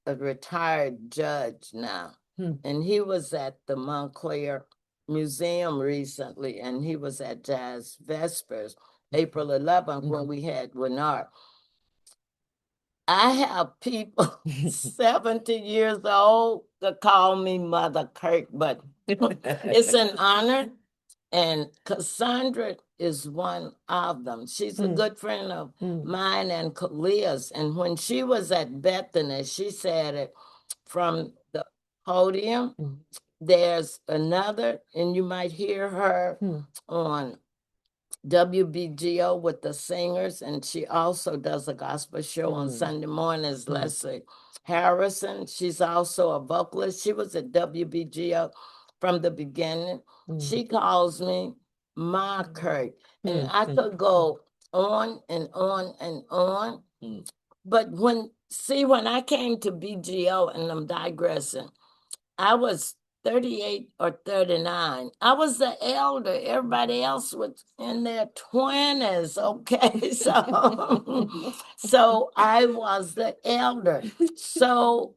a retired judge now, and he was at the Montclair Museum recently, and he was at Jazz Vespers, April 11th, when we had Winnard. I have people 70 years old that call me Mother Kirk, but it's an honor. And Cassandra is one of them. She's a good friend of mine and Kalia's. And when she was at Bethany, she said it from the podium. There's another, and you might hear her on WBGO with the singers, and she also does a gospel show on Sunday mornings, Leslie Harrison. She's also a vocalist. She was at WBGO from the beginning. She calls me Ma Kirk, and I could go on and on and on. But when I came to BGO, and I'm digressing, I was 38 or 39. I was the elder. Everybody else was in their 20s, okay? So I was the elder. So,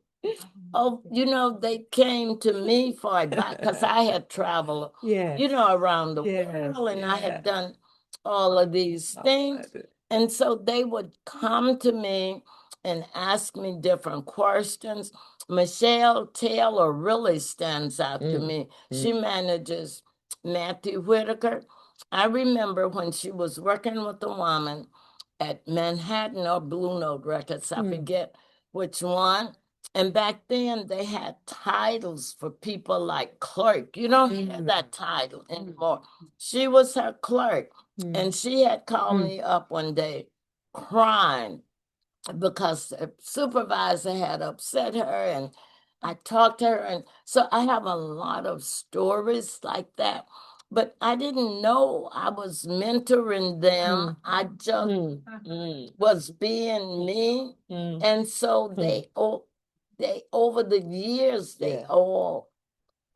they came to me for advice because I had traveled, around the world, and I had done all of these things. That's it. And so they would come to me and ask me different questions. Michelle Taylor really stands out to me. She manages Matthew Whitaker. I remember when she was working with a woman at Manhattan or Blue Note Records, I forget which one. And back then they had titles for people like clerk. You don't hear that title anymore. She was her clerk. And she had called me up one day crying because the supervisor had upset her, and I talked to her. And so I have a lot of stories like that, but I didn't know I was mentoring them. I just was being me. And so they over the years, they all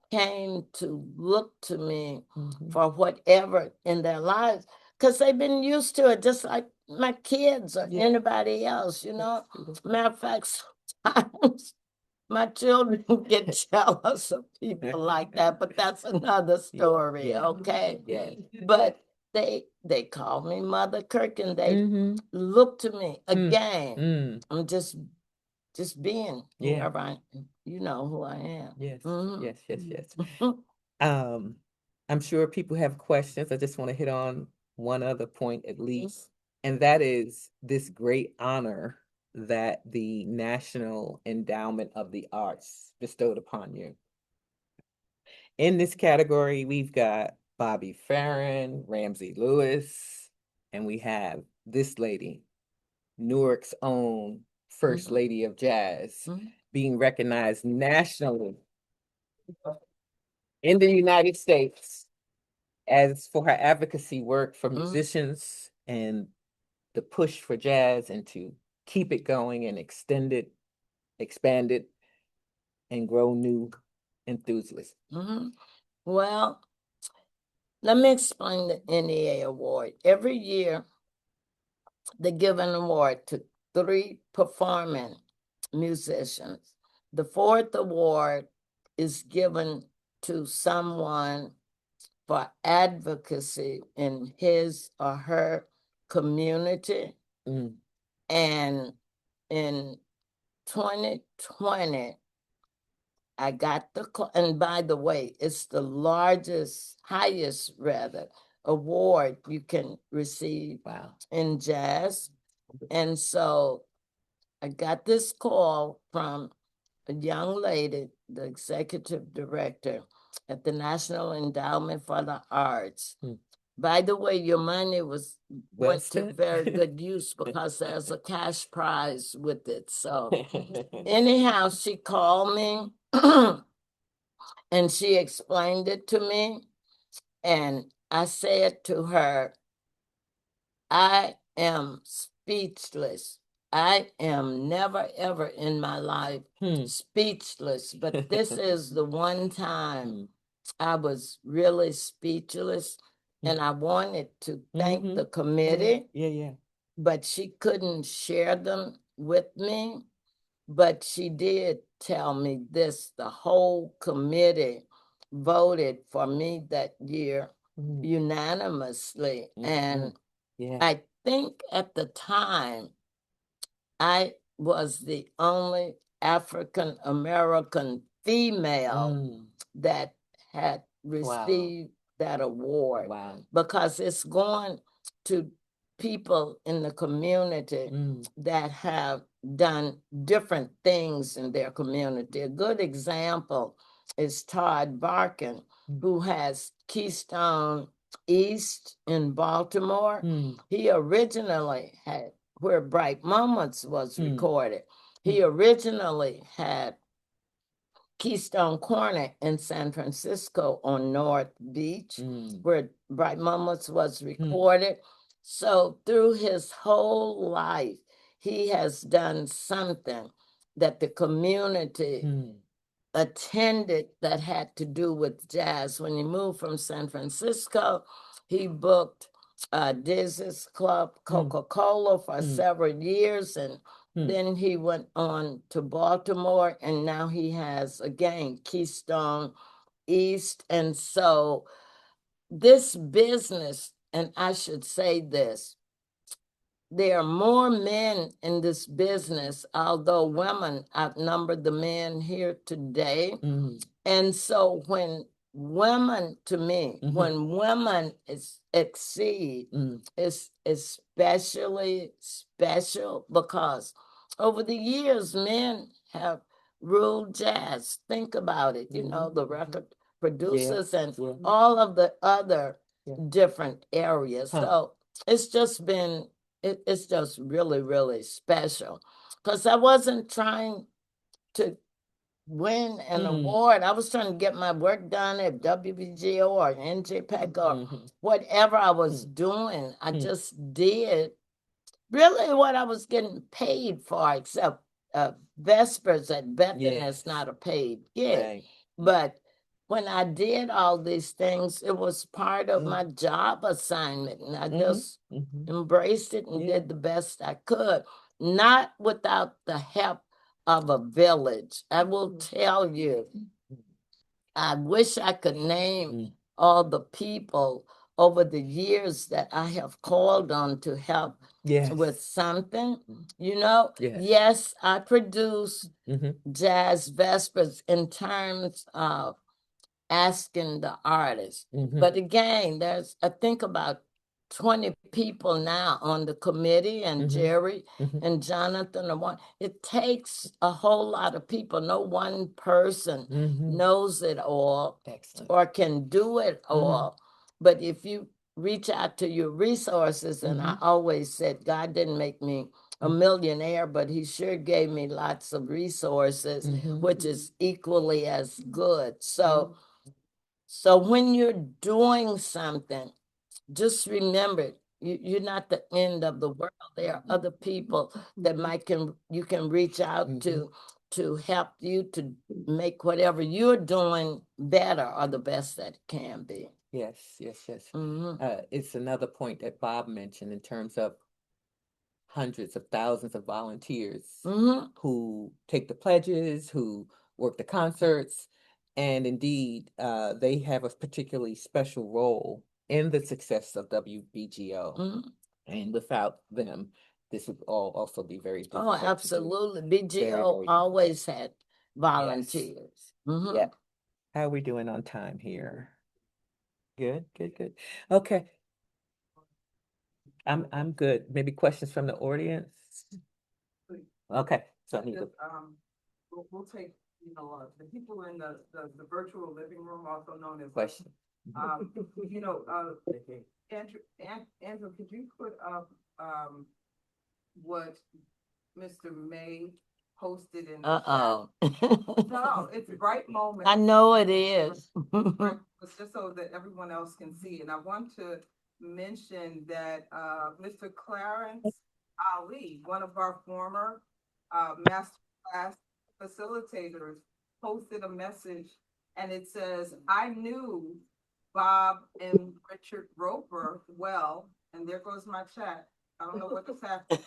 came to look to me for whatever in their lives, because they've been used to it, just like my kids or anybody else, you know. Matter of fact, sometimes my children get jealous of people like that, but that's another story, okay? Yeah. But they call me Mother Kirk, and they look to me again. I'm just being whoever I, you know who I am. Yes, Mhm. yes. I'm sure people have questions. I just want to hit on one other point at least, and that is this great honor that the National Endowment of the Arts bestowed upon you. In this category, we've got Bobby Farron, Ramsey Lewis, and we have this lady, Newark's own First Lady of Jazz, being recognized nationally in the United States as for her advocacy work for musicians and the push for jazz, and to keep it going and extend it, expand it, and grow new enthusiasts. Well, let me explain the NEA award. Every year, they give an award to 3 performing musicians. The 4th award is given to someone for advocacy in his or her community. And in 2020, I got and by the way, it's the highest rather, award you can receive in jazz. And so I got this call from a young lady, the executive director at the National Endowment for the Arts. By the way, your money went to very good use, because there's a cash prize with it. So anyhow, she called me and she explained it to me. And I said to her, I am speechless. I am never, ever in my life speechless, but this is the one time I was really speechless, and I wanted to thank the committee. But she couldn't share them with me. But she did tell me this: the whole committee voted for me that year unanimously. And I think at the time, I was the only African American female that had received that award, because it's going to people in the community that have done different things in their community. A good example is Todd Barkin, who has Keystone East in Baltimore. He originally had where Bright Moments was recorded. He originally had Keystone Corner in San Francisco on North Beach, where Bright Moments was recorded. So through his whole life, he has done something that the community attended that had to do with jazz. When he moved from San Francisco, he booked Dizzy's Club Coca-Cola for several years, and then he went on to Baltimore, and now he has, again, Keystone East. And so this business and I should say this, there are more men in this business, although women outnumber the men here today. Mhm. And so when women, to me, Mhm. when women exceed, it's especially special because over the years, men have ruled jazz. Think about it, you know, the record producers and all of the other different areas. So it's just been, it's just really, really special because I wasn't trying to win an award. I was trying to get my work done at WBGO or NJPEC or whatever I was doing. I just did really what I was getting paid for, except Vespers at Bethany is not a paid gig. Right. But when I did all these things, it was part of my job assignment, and I just embraced it and did the best I could, not without the help of a village. I will tell you, I wish I could name all the people over the years that I have called on to help with something. You know, yes, I produce Jazz Vespers in terms of asking the artist. But again, I think about 20 people now on the committee, and Jerry and Jonathan are one. It takes a whole lot of people. No one person knows it all or can do it all. But if you reach out to your resources, and I always said, God didn't make me a millionaire, but he sure gave me lots of resources, which is equally as good. So when you're doing something, just remember, you're not the end of the world. There are other people that you can reach out to help you to make whatever you're doing better or the best that it can be. Yes. It's another point that Bob mentioned in terms of hundreds of thousands of volunteers who take the pledges, who work the concerts, and indeed, they have a particularly special role in the success of WBGO. And without them, this would all also be very difficult. Oh, absolutely. BGO always had volunteers. Yeah. How are we doing on time here? Good. Okay. I'm good. Maybe questions from the audience? Okay. So I need to we'll take, the people in the virtual living room, also known as question. Andrew, could you put up what Mr. May posted in the chat? No, it's Bright Moments. I know it is. It's just so that everyone else can see. And I want to mention that Mr. Clarence Ali, one of our former master class facilitators, posted a message, and it says, I knew Bob and Richard Roper well, and there goes my chat. I don't know what just happened.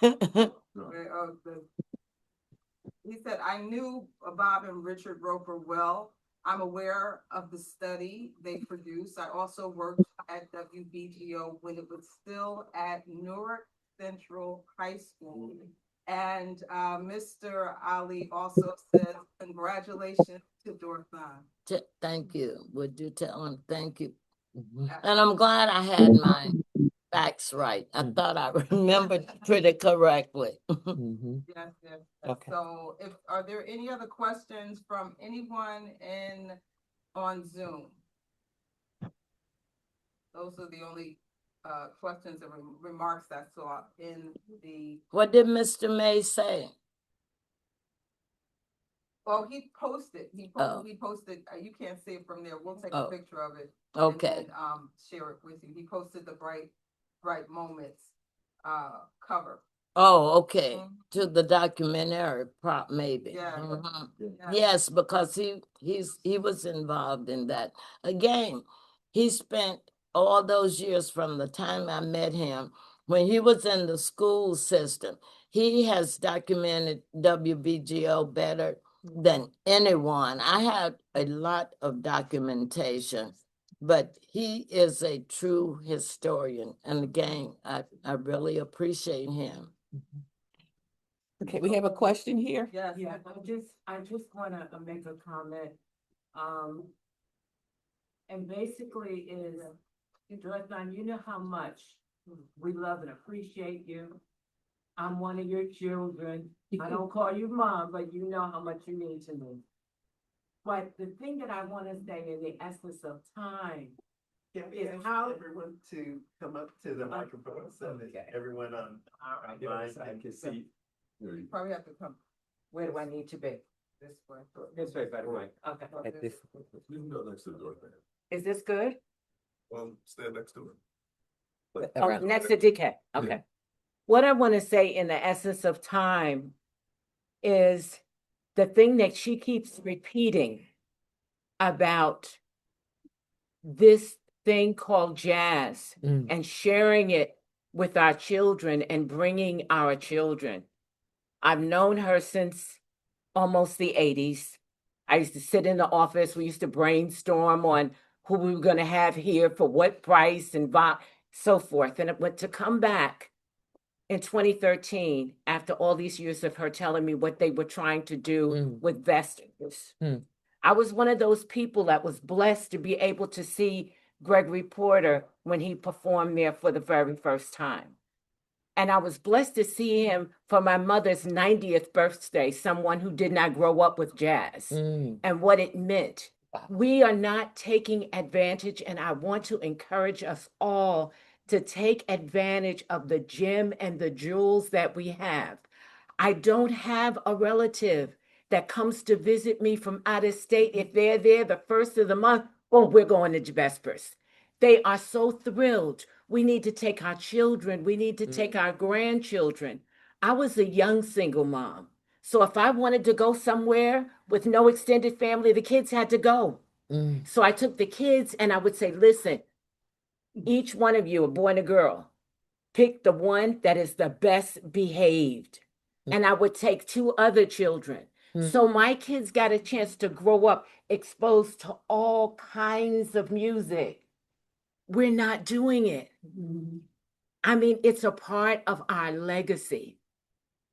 He said, I knew Bob and Richard Roper well. I'm aware of the study they produced. I also worked at WBGO when it was still at Newark Central High School. And Mr. Ali also says, congratulations to Dorthaan. Thank you. Would you tell him thank you? And I'm glad I had my facts right. I thought I remembered pretty correctly. Yes. Okay. So are there any other questions from anyone on Zoom? Those are the only questions and remarks I saw in the. What did Mr. May say? Well, he posted. He posted. You can't see it from there. We'll take a picture of it. Okay. And share it with you. He posted the Bright Moments cover. Oh, okay. To the documentary prop, maybe. Yeah. Yes, because he was involved in that. Again, he spent all those years from the time I met him when he was in the school system. He has documented WBGO better than anyone. I had a lot of documentation but he is a true historian. And again, I really appreciate him. Okay, we have a question here. Yes. Yeah, I just wanna make a comment. And basically is, Dorthaan, you know how much we love and appreciate you. I'm one of your children. I don't call you mom, but you know how much you mean to me. But the thing that I wanna say in the essence of time, Can we Is ask how- everyone to come up to the microphone so that Okay. everyone on online can see? You probably have to come where do I need to be? this way. This way, by the way. Okay. At this, You can go next to the door, man. Is this good? Well, stand next to it. Oh, around- next to DK, okay. What I want to say in the essence of time is the thing that she keeps repeating about this thing called jazz Mm. and sharing it with our children and bringing our children. I've known her since almost the 80s. I used to sit in the office. We used to brainstorm on who we were going to have here for what price and so forth. And it went to come back in 2013 after all these years of her telling me what they were trying to do with Vespers. I was one of those people that was blessed to be able to see Gregory Porter when he performed there for the very first time. And I was blessed to see him for my mother's 90th birthday, someone who did not grow up with jazz and what it meant. Wow. We are not taking advantage, and I want to encourage us all to take advantage of the gem and the jewels that we have. I don't have a relative that comes to visit me from out of state. If they're there the first of the month, oh, we're going to Vespers. They are so thrilled. We need to take our children. We need to take our grandchildren. I was a young single mom. So if I wanted to go somewhere with no extended family, the kids had to go. So I took the kids and I would say, listen, each one of you, a boy and a girl, pick the one that is the best behaved. And I would take two other children. So my kids got a chance to grow up exposed to all kinds of music. We're not doing it. I mean, it's a part of our legacy.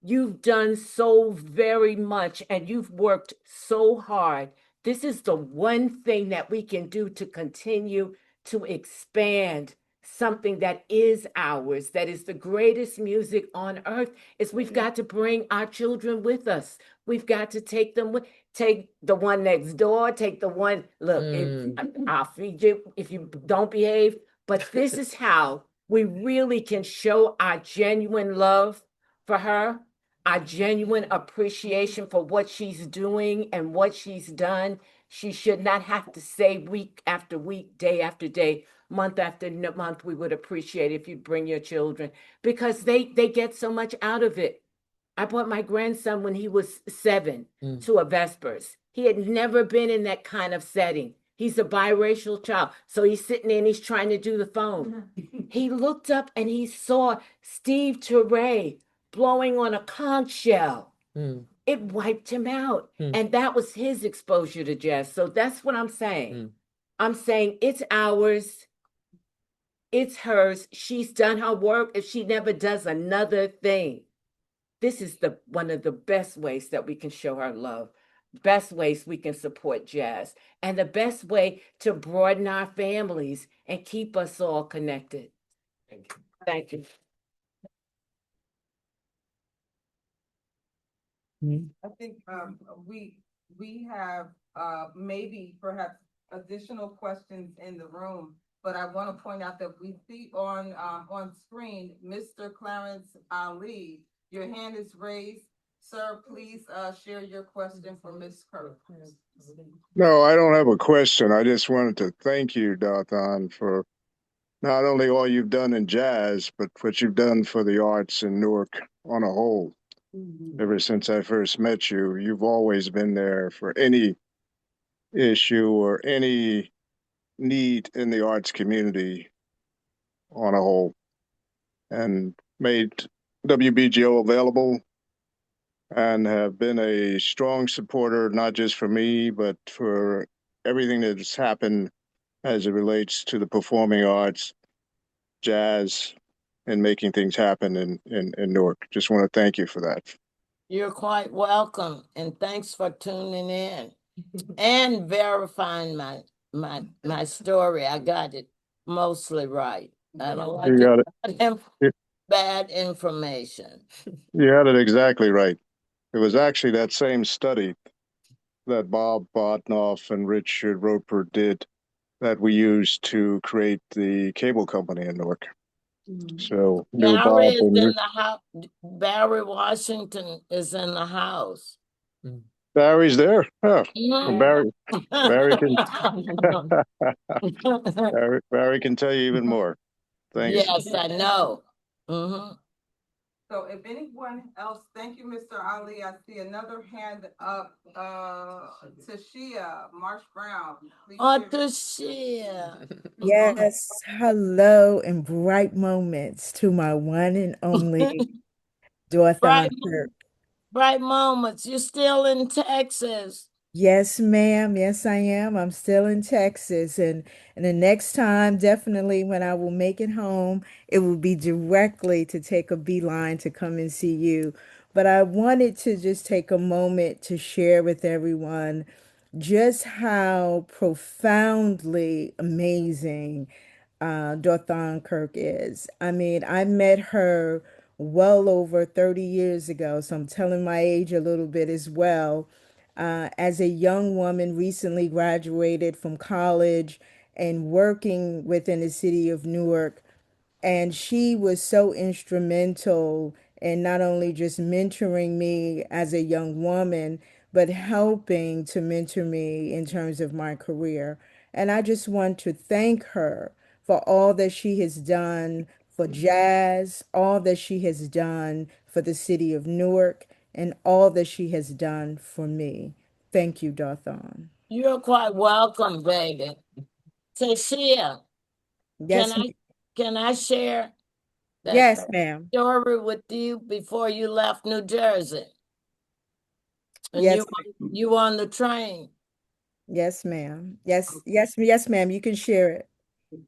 You've done so very much and you've worked so hard. This is the one thing that we can do to continue to expand something that is ours, that is the greatest music on earth, is we've got to bring our children with us. We've got to take them with, take the one next door, take the one, look, I'll feed you if you don't behave. But this is how we really can show our genuine love for her, our genuine appreciation for what she's doing and what she's done. She should not have to say week after week, day after day, month after month, we would appreciate if you'd bring your children, because they get so much out of it. I brought my grandson when he was 7 to a Vespers. He had never been in that kind of setting. He's a biracial child. So he's sitting there and he's trying to do the phone. He looked up and he saw Steve Turre blowing on a conch shell. It wiped him out. And that was his exposure to jazz. So that's what I'm saying. I'm saying it's ours. It's hers. She's done her work. If she never does another thing, this is one of the best ways that we can show her love, best ways we can support jazz, and the best way to broaden our families and keep us all connected. Thank you. I think we have maybe perhaps additional questions in the room, but I want to point out that we see on screen Mr. Clarence Ali. Your hand is raised. Sir, please share your question for Ms. Kirk. No, I don't have a question. I just wanted to thank you, Dothraan, for not only all you've done in jazz, but what you've done for the arts in Newark on a whole. Ever since I first met you, you've always been there for any issue or any need in the arts community on a whole, and made WBGO available and have been a strong supporter, not just for me, but for everything that's happened as it relates to the performing arts, jazz, and making things happen in Newark. Just want to thank you for that. You're quite welcome, and thanks for tuning in and verifying my story. I got it mostly right. I don't like You got it. bad information. You had it exactly right. It was actually that same study that Bob Botnoff and Richard Roper did that we used to create the cable company in Newark. So knew Barry Bob is and in the house. Barry Washington is in the house. Barry's there. Oh, Mhm. Barry can Barry can tell you even more. Thanks. Yes, I know. Mm-hmm. So if anyone else, thank you, Mr. Ali. I see another hand up, Tashia Marsh Brown. Please Oh, share. Tashia. Yes, hello and bright moments to my one and only Bright, Dorathan Kirk. bright moments. You're still in Texas. Yes, ma'am. Yes, I am. I'm still in Texas. And the next time, definitely when I will make it home, it will be directly to take a beeline to come and see you. But I wanted to just take a moment to share with everyone just how profoundly amazing Dothraan Kirk is. I mean, I met her well over 30 years ago, so I'm telling my age a little bit as well. As a young woman, recently graduated from college and working within the city of Newark, and she was so instrumental in not only just mentoring me as a young woman, but helping to mentor me in terms of my career. And I just want to thank her for all that she has done for jazz, all that she has done for the city of Newark, and all that she has done for me. Thank you, Dothan. You're quite welcome, baby. Tashia, can Yes, I share that yes, ma'am. story with you before you left New Jersey? And Yes, you on the train. yes, ma'am. Yes, ma'am. You can share it.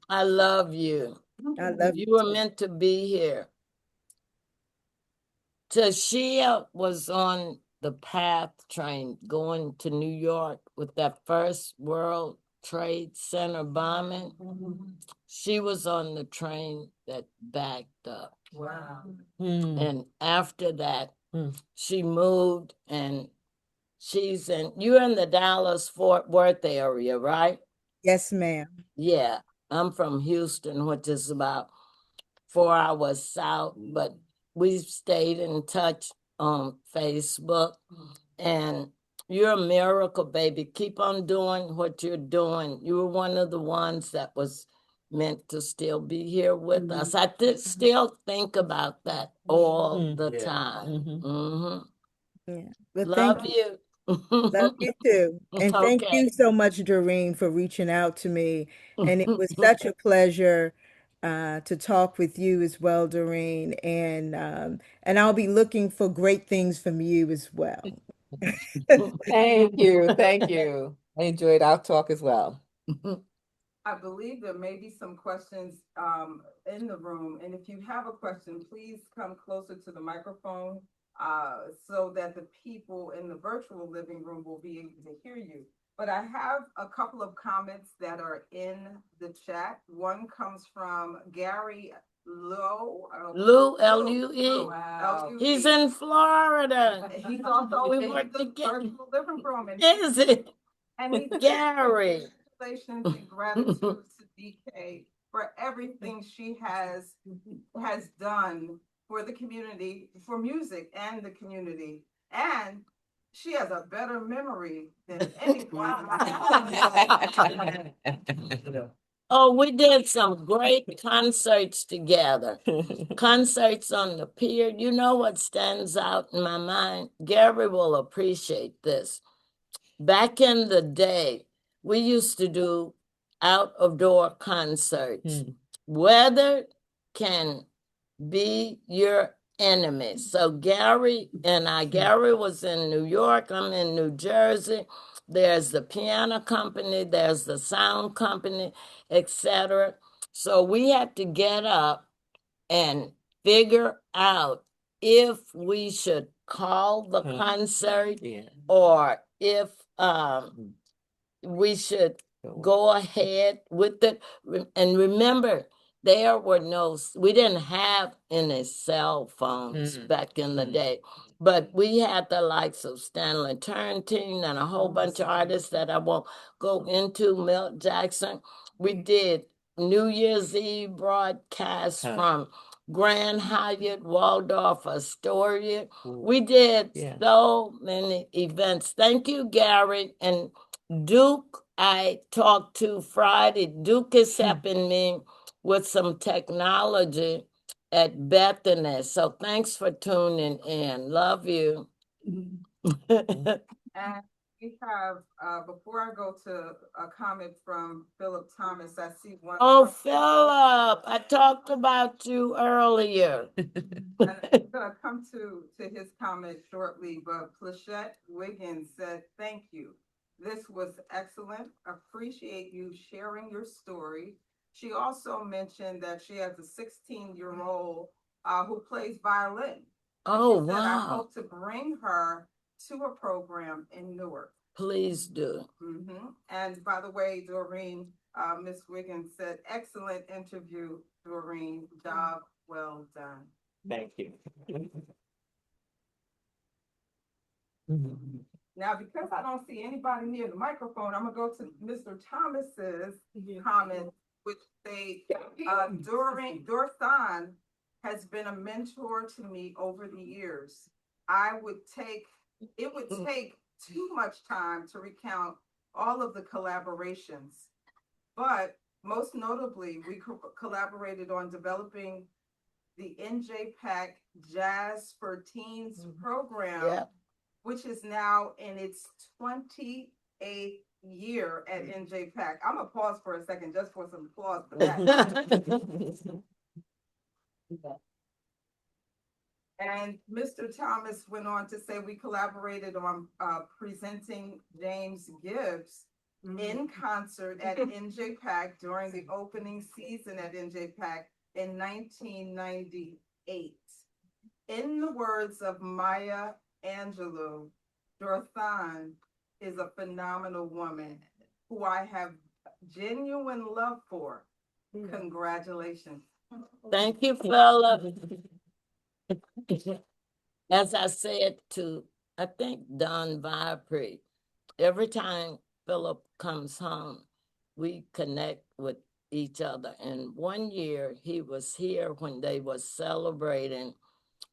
I love you. I love You you were too. meant to be here. Tashia was on the PATH train going to New York with that first World Trade Center bombing. She was on the train that backed up. Wow. And after that, she moved and you're in the Dallas Fort Worth area, right? Yes, ma'am. Yeah, I'm from Houston, which is about 4 hours south, but we've stayed in touch on Facebook. And you're a miracle, baby. Keep on doing what you're doing. You were one of the ones that was meant to still be here with us. I still think about that all the time. Yeah. Well, thank Love you. love you too. And thank Okay. you so much, Doreen, for reaching out to me. And it was such a pleasure to talk with you as well, Doreen. And I'll be looking for great things from you as well. Thank you. Thank you. I enjoyed our talk as well. I believe there may be some questions in the room, and if you have a question, please come closer to the microphone so that the people in the virtual living room will be able to hear you. But I have a couple of comments that are in the chat. One comes from Gary Lowe. Lou, L-U-E. Wow. He's in Florida. He's also We in work the together. virtual living room. Is it? And he Gary. congratulations and gratitude to DK for everything she has done for the community, for music and the community. And she has a better memory than anyone. Oh, we did some great concerts together. Concerts on the pier. You know what stands out in my mind? Gary will appreciate this. Back in the day, we used to do out of door concerts. Weather can be your enemy. So Gary was in New York, I'm in New Jersey. there's the piano company, there's the sound company, etc. So we had to get up and figure out if we should call the concert or if we should go ahead with it. And remember, we didn't have any cell phones back in the day, but we had the likes of Stanley Turrentine and a whole bunch of artists that I won't go into, Milt Jackson. We did New Year's Eve broadcasts from Grand Hyatt, Waldorf, Astoria. We did so many events. Thank you, Gary. And Duke, I talked to Friday. Duke is helping me with some technology at Bethany. So thanks for tuning in. Love you. And we have, before I go to a comment from Philip Thomas, I see one. Oh, Philip, I talked about you earlier. And I'm gonna come to his comment shortly, but Plachette Wiggins said, thank you. This was excellent. Appreciate you sharing your story. She also mentioned that she has a 16-year-old who plays violin. Oh, she said, wow. I hope to bring her to a program in Newark. Please do. And by the way, Doreen, Miss Wiggins said, excellent interview, Doreen. Job well done. Thank you. Now, because I don't see anybody near the microphone, I'm gonna go to Mr. Thomas's comment, which say, Dorthaan has been a mentor to me over the years. It would take too much time to recount all of the collaborations, but most notably, we collaborated on developing the NJPAC Jazz for Teens program, which is now in its 28th year at NJPAC. I'm gonna pause for a second just for some applause for that. And Mr. Thomas went on to say we collaborated on presenting James Gibbs in concert at NJPAC during the opening season at NJPAC in 1998. In the words of Maya Angelou, Dorthaan is a phenomenal woman who I have genuine love for. Congratulations. Thank you, Philip. As I said to, I think, Don Vipre, every time Philip comes home, we connect with each other. And one year he was here when they were celebrating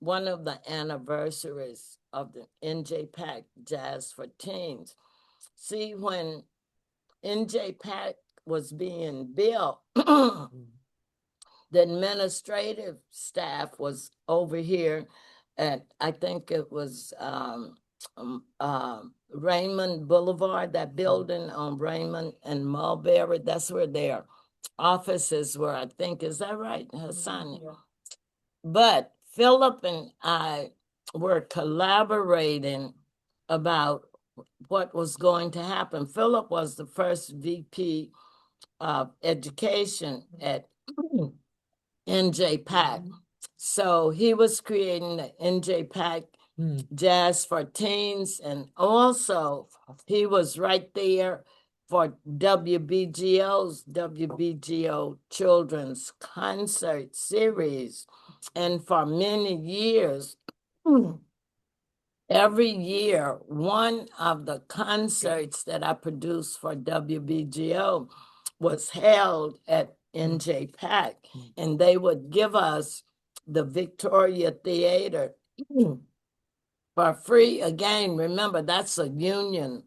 one of the anniversaries of the NJPAC Jazz for Teens. See, when NJPAC was being built, the administrative staff was over here at, I think it was Raymond Boulevard, that building on Raymond and Mulberry. That's where their offices were, I think. Is that right, Hassan? Yeah. But Philip and I were collaborating about what was going to happen. Philip was the first VP of education at NJPAC. So he was creating the NJPAC Jazz for Teens, and also he was right there for WBGO's WBGO Children's Concert Series. And for many years, every year, one of the concerts that I produced for WBGO was held at NJPAC, and they would give us the Victoria Theater for free. Again, remember, that's a union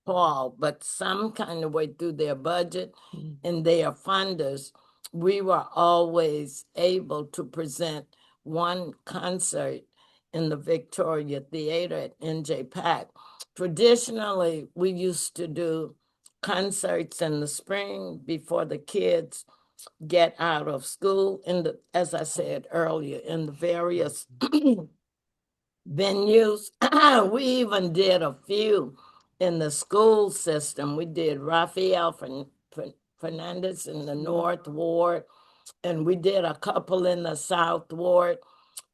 hall, but some kind of way through their budget and their funders, we were always able to present one concert in the Victoria Theater at NJPAC. Traditionally, we used to do concerts in the spring before the kids get out of school, as I said earlier, in the various venues. We even did a few in the school system. We did Rafael Fernandez in the North Ward, and we did a couple in the South Ward.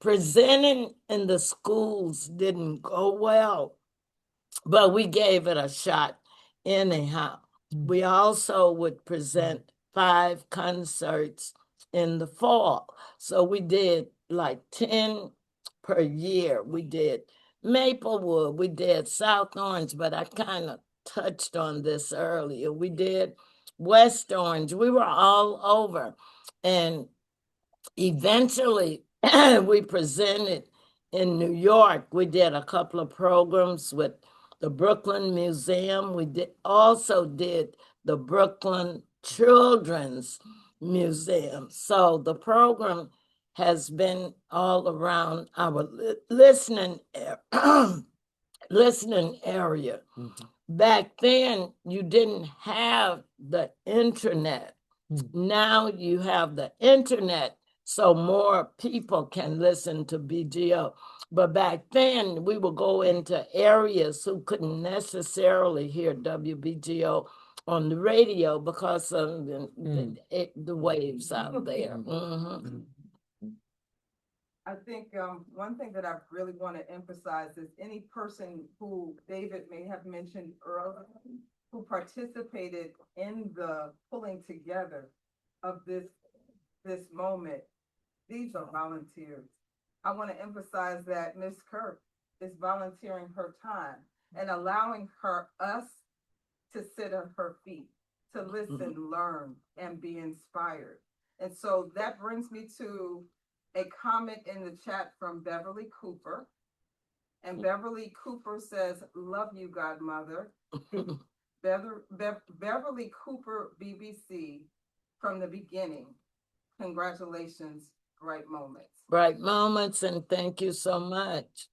Presenting in the schools didn't go well, but we gave it a shot anyhow. We also would present 5 concerts in the fall. So we did like 10 per year. We did Maplewood, we did South Orange, but I kind of touched on this earlier. We did West Orange. We were all over. And eventually we presented in New York. We did a couple of programs with the Brooklyn Museum. We also did the Brooklyn Children's Museum. So the program has been all around our listening area. Back then, you didn't have the internet. Now you have the internet, so more people can listen to BGO. But back then, we would go into areas who couldn't necessarily hear WBGO on the radio because of the waves out there. I think one thing that I really want to emphasize is any person who David may have mentioned earlier, who participated in the pulling together of this moment, these are volunteers. I want to emphasize that Ms. Kirk is volunteering her time and allowing us to sit at her feet, to listen, learn, and be inspired. And so that brings me to a comment in the chat from Beverly Cooper. And Beverly Cooper says, "Love you, Godmother." Beverly Cooper, BBC, from the beginning. Congratulations, Bright Moments. Bright Moments, and thank you so much.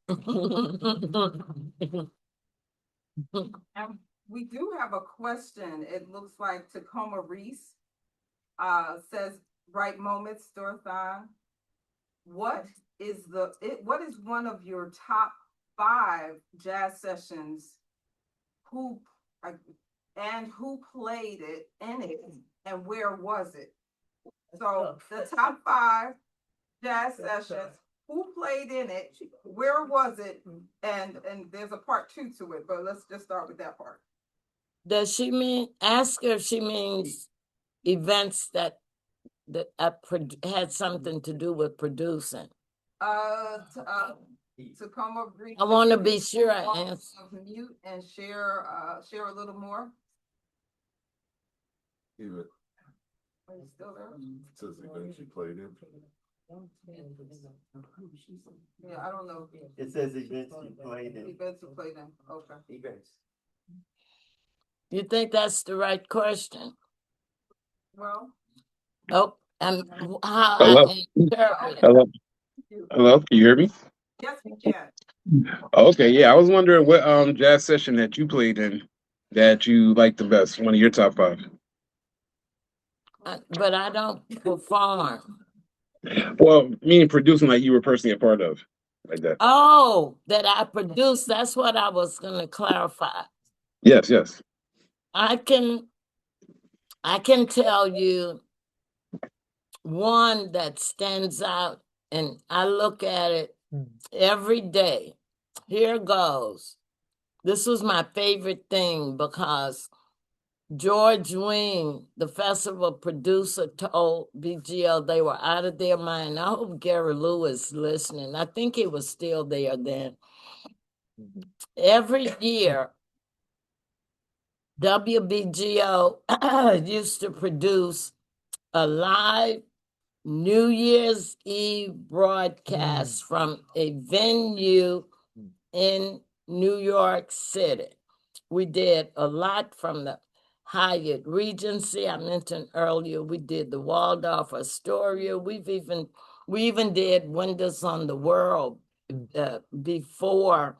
And we do have a question. It looks like Tacoma Reese says, "Bright Moments, Dorthaan. What is one of your top 5 jazz sessions? Who played it in it, and where was it?" So the top 5 jazz sessions, who played in it, where was it, and there's a part 2 to it, but let's just start with that part. Does she ask her if she means events that had something to do with producing? Tacoma Reese. I want to be sure I answer. Mute and share a little more. Are you still there? Says events you played in. Yeah, I don't know. It says events you played in. Events you played in. Okay. Events. You think that's the right question? Well. Oh, how Hello? I interpret it. Hello? Hello? Can you hear me? Yes, we can. Okay, yeah. I was wondering what jazz session that you played in that you liked the best, one of your top 5. But I don't perform. Well, meaning producing, like you were personally a part of, like that. Oh, that I produced. That's what I was going to clarify. Yes, yes. I can tell you one that stands out, and I look at it every day. Here goes. This was my favorite thing because George Wing, the festival producer, told BGO they were out of their mind. I hope Gary Lewis listening. I think he was still there then. Every year, WBGO used to produce a live New Year's Eve broadcast from a venue in New York City. We did a lot from the Hyatt Regency. I mentioned earlier, we did the Waldorf Astoria. We even did Windows on the World before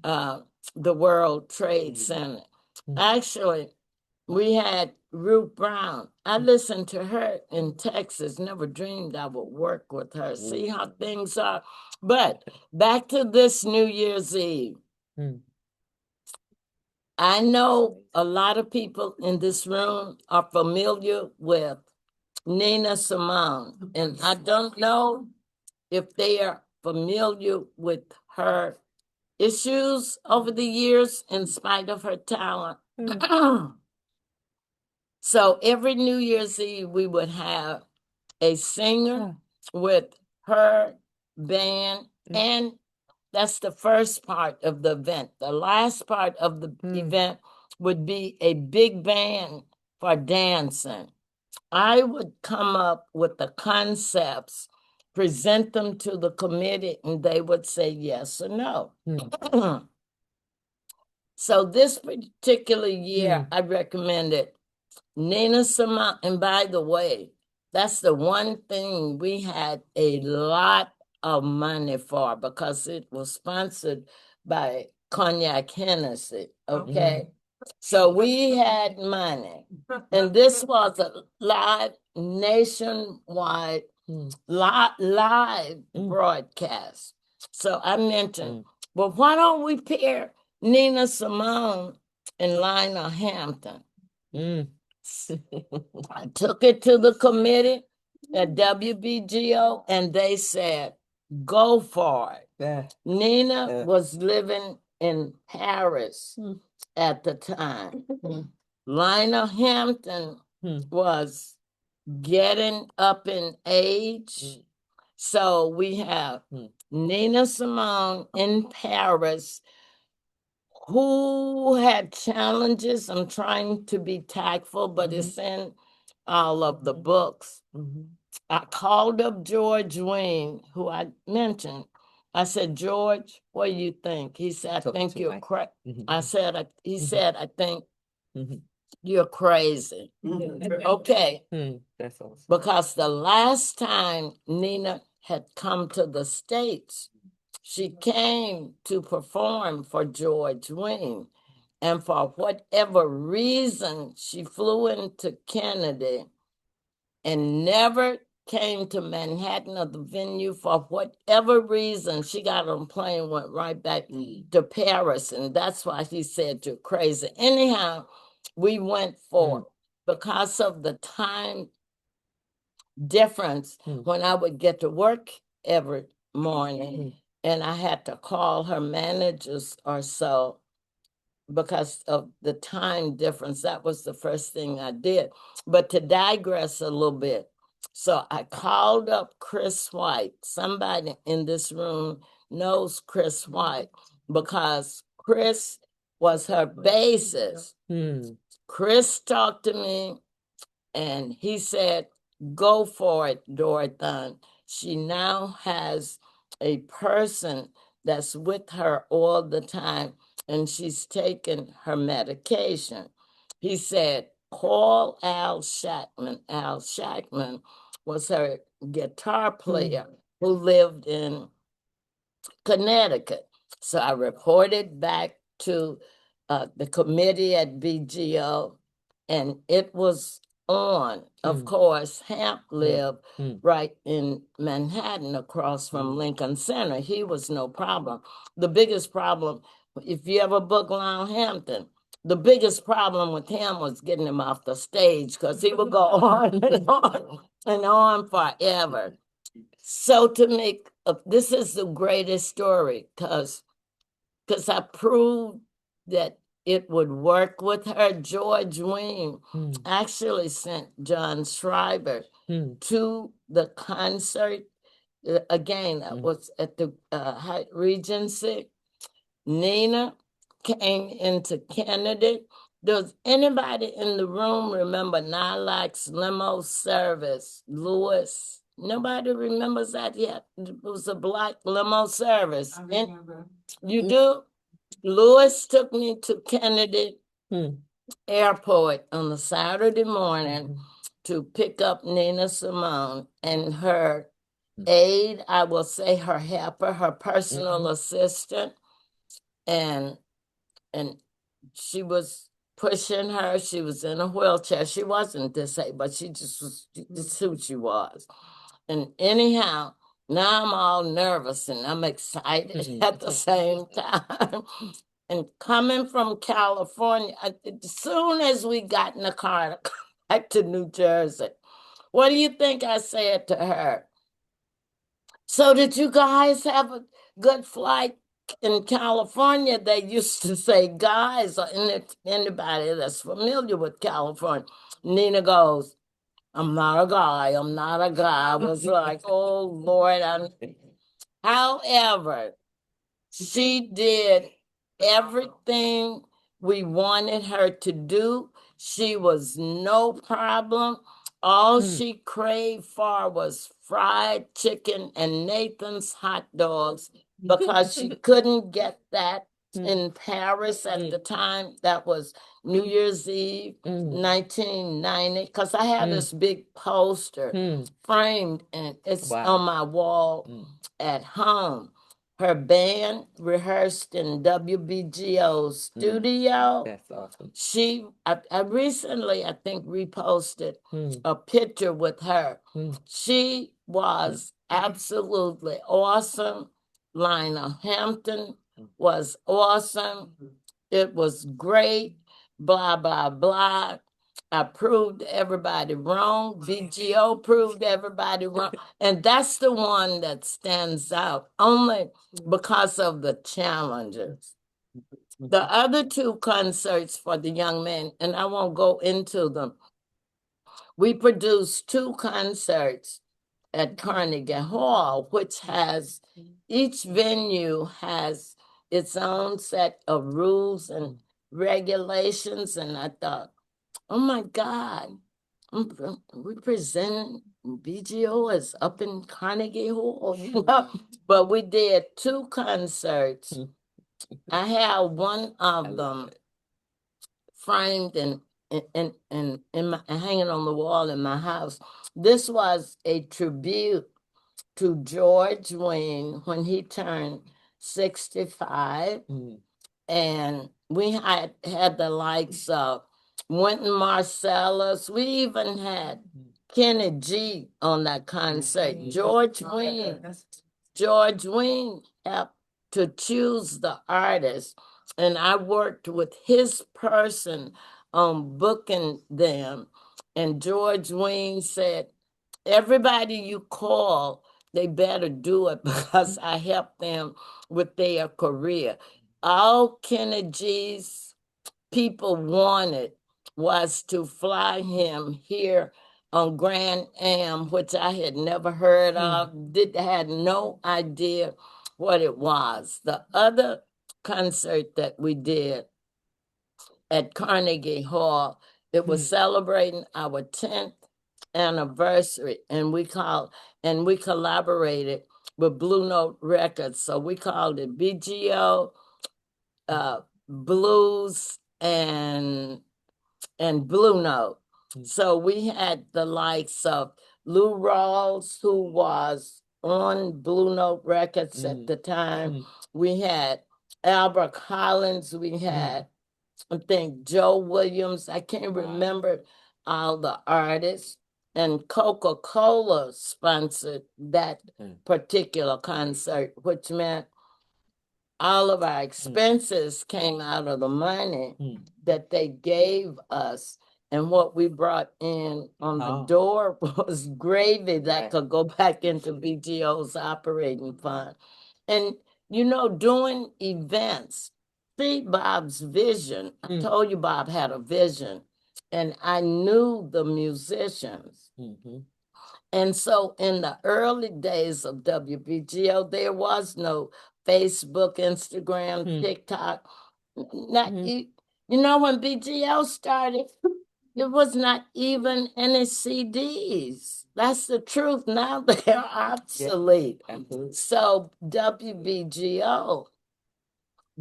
the World Trade Center. Actually, we had Ruth Brown. I listened to her in Texas, never dreamed I would work with her. See how things are. But back to this New Year's Eve. I know a lot of people in this room are familiar with Nina Simone, and I don't know if they are familiar with her issues over the years in spite of her talent. So every New Year's Eve, we would have a singer with her band, and that's the first part of the event. The last part of the event would be a big band for dancing. I would come up with the concepts, present them to the committee, and they would say yes or no. So this particular year, I recommended Nina Simone. And by the way, that's the one thing we had a lot of money for because it was sponsored by Cognac Hennessy. Okay. So we had money. And this was a live nationwide live broadcast. So I mentioned, well, why don't we pair Nina Simone and Lionel Hampton? I took it to the committee at WBGO, and they said, go for it. Nina was living in Paris at the time. Lionel Hampton was getting up in age. So we have Nina Simone in Paris who had challenges. I'm trying to be tactful, but it's in all of the books. I called up George Wayne, who I mentioned. I said, George, what do you think? He said, I think you're crazy. I said, he said, I think you're crazy. Okay. That's awesome. Because the last time Nina had come to the States, she came to perform for George Wayne. And for whatever reason, she flew into Kennedy and never came to Manhattan or the venue. For whatever reason, she got on a plane, went right back to Paris. And that's why he said, you're crazy. Anyhow, we went for because of the time difference when I would get to work every morning and I had to call her managers or so because of the time difference. That was the first thing I did. But to digress a little bit, so I called up Chris White. Somebody in this room knows Chris White because Chris was her bassist. Chris talked to me and he said, go for it, Dorothan. She now has a person that's with her all the time, and she's taken her medication. He said, call Al Shackman. Al Shackman was her guitar player who lived in Connecticut. So I reported back to the committee at BGO, and it was on. Of course, Hamp lived right in Manhattan across from Lincoln Center. He was no problem. The biggest problem, if you ever book Lon Hampton, the biggest problem with him was getting him off the stage because he would go on and on and on forever. So to make, this is the greatest story because I proved that it would work with her. George Wayne actually sent John Schreiber to the concert. Again, that was at the Hyatt Regency. Nina came into Kennedy. Does anybody in the room remember Nylax's limo service? Lewis? Nobody remembers that yet? It was a black limo service. I remember. You do? Lewis took me to Kennedy Airport on a Saturday morning to pick up Nina Simone and her aide, I will say her helper, her personal assistant, and she was pushing her. She was in a wheelchair. She wasn't disabled, but she just was, this is who she was. And anyhow, now I'm all nervous and I'm excited at the same time. And coming from California, as soon as we got in the car to come back to New Jersey, what do you think I said to her? So did you guys have a good flight? In California, they used to say guys, or anybody that's familiar with California. Nina goes, I'm not a guy. I'm not a guy. I was like, oh, Lord. However, she did everything we wanted her to do. She was no problem. All she craved for was fried chicken and Nathan's hot dogs because she couldn't get that in Paris at the time. That was New Year's Eve, 1990. Because I had this big poster framed and it's on my wall at home. Her band rehearsed in WBGO studio. That's awesome. I recently, I think, reposted a picture with her. She was absolutely awesome. Lionel Hampton was awesome. It was great, blah, blah, blah. I proved everybody wrong. BGO proved everybody wrong. And that's the one that stands out only because of the challenges. The other two concerts for the young men, and I won't go into them, we produced two concerts at Carnegie Hall, which has, each venue has its own set of rules and regulations. And I thought, oh my God, we present BGO as up in Carnegie Hall, you know? But we did two concerts. I have one of them framed and hanging on the wall in my house. This was a tribute to George Wayne when he turned 65. And we had the likes of Wynton Marsalis. We even had Kenny G on that concert. George Wayne helped to choose the artist, and I worked with his person on booking them. And George Wayne said, everybody you call, they better do it because I helped them with their career. All Kenny G's people wanted was to fly him here on Grand Am, which I had never heard of, had no idea what it was. The other concert that we did at Carnegie Hall, it was celebrating our 10th anniversary, and we collaborated with Blue Note Records. So we called it BGO Blues and Blue Note. So we had the likes of Lou Rawls, who was on Blue Note Records at the time. We had Albert Collins. We had, I think, Joe Williams. I can't remember all the artists. And Coca-Cola sponsored that particular concert, which meant all of our expenses came out of the money that they gave us. And what we brought in on the door was gravy that could go back into BGO's operating fund. And, you know, doing events, see Bob's vision. I told you Bob had a vision, and I knew the musicians. And so in the early days of WBGO, there was no Facebook, Instagram, TikTok. Not you know, when BGO started, there was not even any CDs. That's the truth. Now they're obsolete. So WBGO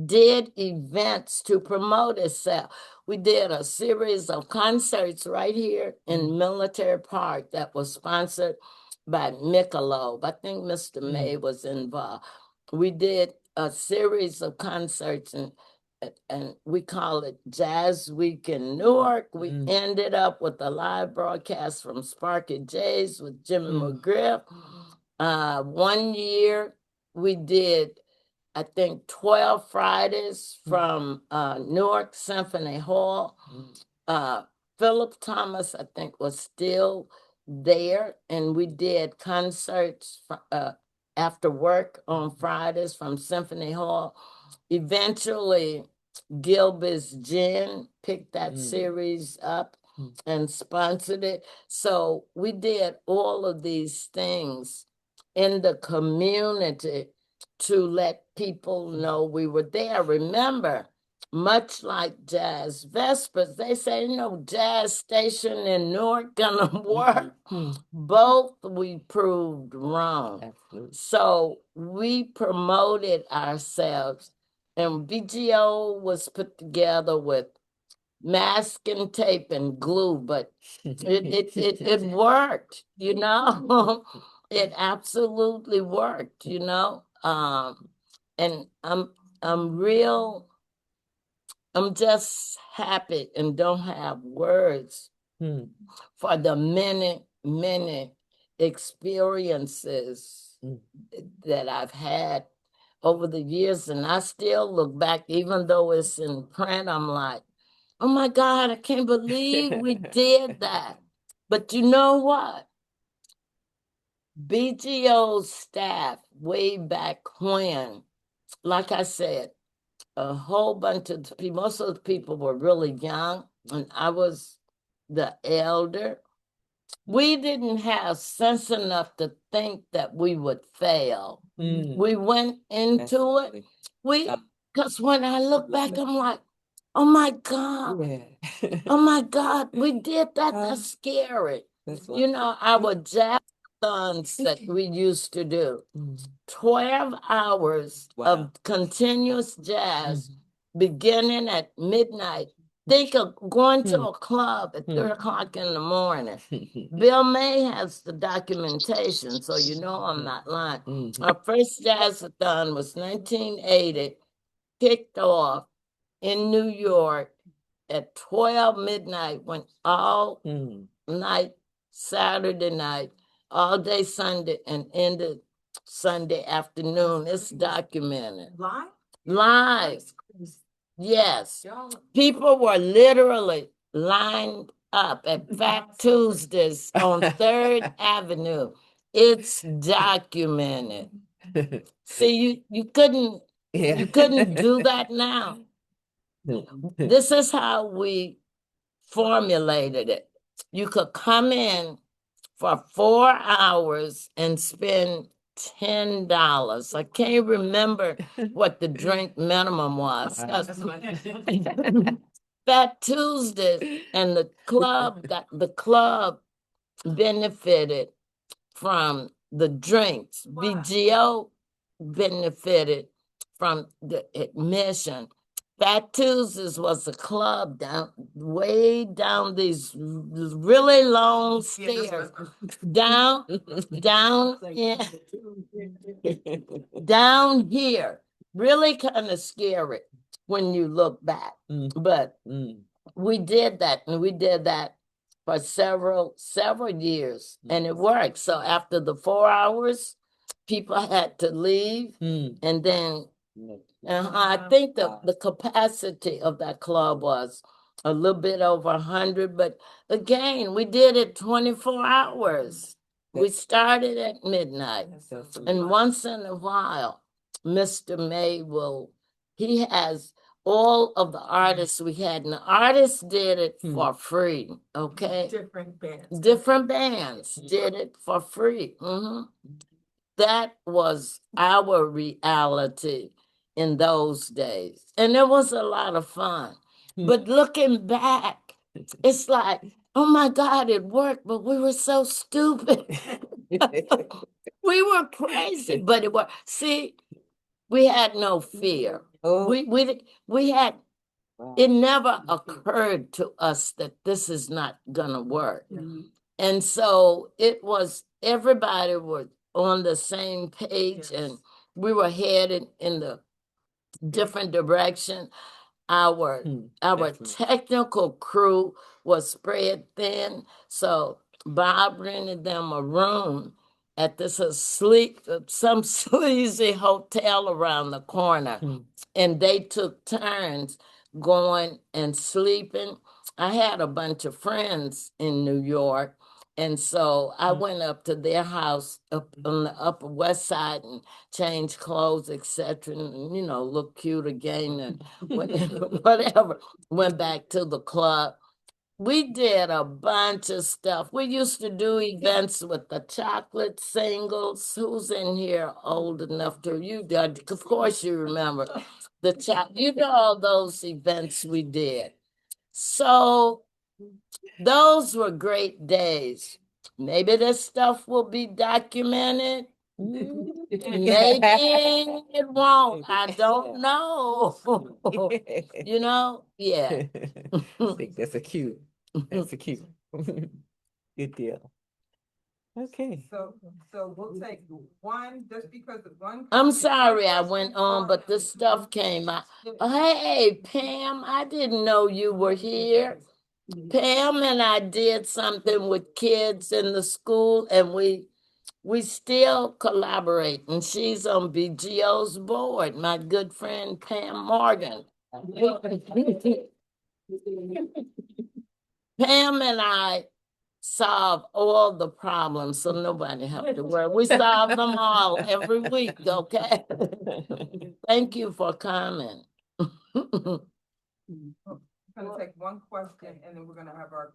did events to promote itself. We did a series of concerts right here in Military Park that was sponsored by Michelob. I think Mr. May was involved. We did a series of concerts, and we call it Jazz Week in Newark. We ended up with a live broadcast from Sparky J's with Jimmy McGriff. 1 year we did I think 12 Fridays from Newark Symphony Hall. Philip Thomas, I think, was still there, and we did concerts after work on Fridays from Symphony Hall. Eventually, Gilb's Gin picked that series up and sponsored it. So we did all of these things in the community to let people know we were there. Remember, much like Jazz Vespers, they say, jazz station in Newark gonna work. Both we proved wrong. Absolutely. So we promoted ourselves, and BGO was put together with masking tape and glue, but it worked, It absolutely worked, and I'm just happy and don't have words for the many experiences that I've had over the years. And I still look back, even though it's in print, I'm like, oh my God, I can't believe we did that. But you know what? BGO staff way back when, like I said, a whole bunch of people, most of the people were really young, and I was the elder. We didn't have sense enough to think that we would fail. We went into it. Because when I look back, I'm like, oh my God. Oh my God, we did that. That's scary. Our jazz that we used to do. 12 hours of continuous jazz beginning at midnight. Think of going to a club at 3 o'clock in the morning. Bill May has the documentation, so I'm not lying. Our first jazz-a-thon was 1980, kicked off in New York at 12 midnight, went all night, Saturday night, all day Sunday, and ended Sunday afternoon. It's documented. Live. Yes. People were literally lined up at Fat Tuesdays on 3rd Avenue. It's documented. See, you couldn't do that now. This is how we formulated it. You could come in for 4 hours and spend $10. I can't remember what the drink minimum was. Fat Tuesdays, and the club benefited from the drinks. BGO benefited from the admission. Fat Tuesdays was a club way down these really long stairs. Down here. Really kind of scary when you look back. But we did that, and we did that for several years, and it worked. So after the 4 hours, people had to leave, and then I think the capacity of that club was a little bit over 100, but again, we did it 24 hours. We started at midnight, and once in a while, Mr. May he has all of the artists we had, and the artists did it for free, okay? Different bands did it for free. That was our reality in those days. And it was a lot of fun. But looking back, it's like, oh my God, it worked, but we were so stupid. We were crazy, but it worked. See, we had no fear. We had, it never occurred to us that this is not gonna work. And so it was, everybody was on the same page, and we were headed in the different direction. Our technical crew was spread thin, so Bob rented them a room, at this some sleazy hotel around the corner, and they took turns going and sleeping. I had a bunch of friends in New York, and so I went up to their house up on the Upper West Side and changed clothes, etc., and look cute again and whatever. Went back to the club. We did a bunch of stuff. We used to do events with the chocolate singles. Who's in here old enough to of course you remember the all those events we did. So those were great days. Maybe this stuff will be documented. Maybe it won't. I don't know. Yeah. I think that's a cue. That's a cue. Good deal. Okay. So we'll take one, just because of one. I'm sorry I went on, but this stuff came out. Hey, Pam, I didn't know you were here. Pam and I did something with kids in the school, and we still collaborate, and she's on BGO's board, my good friend Pam Morgan. Pam and I solve all the problems, so nobody have to worry. We solve them all every week, okay? Thank you for coming. I'm gonna take one question, and then we're gonna have our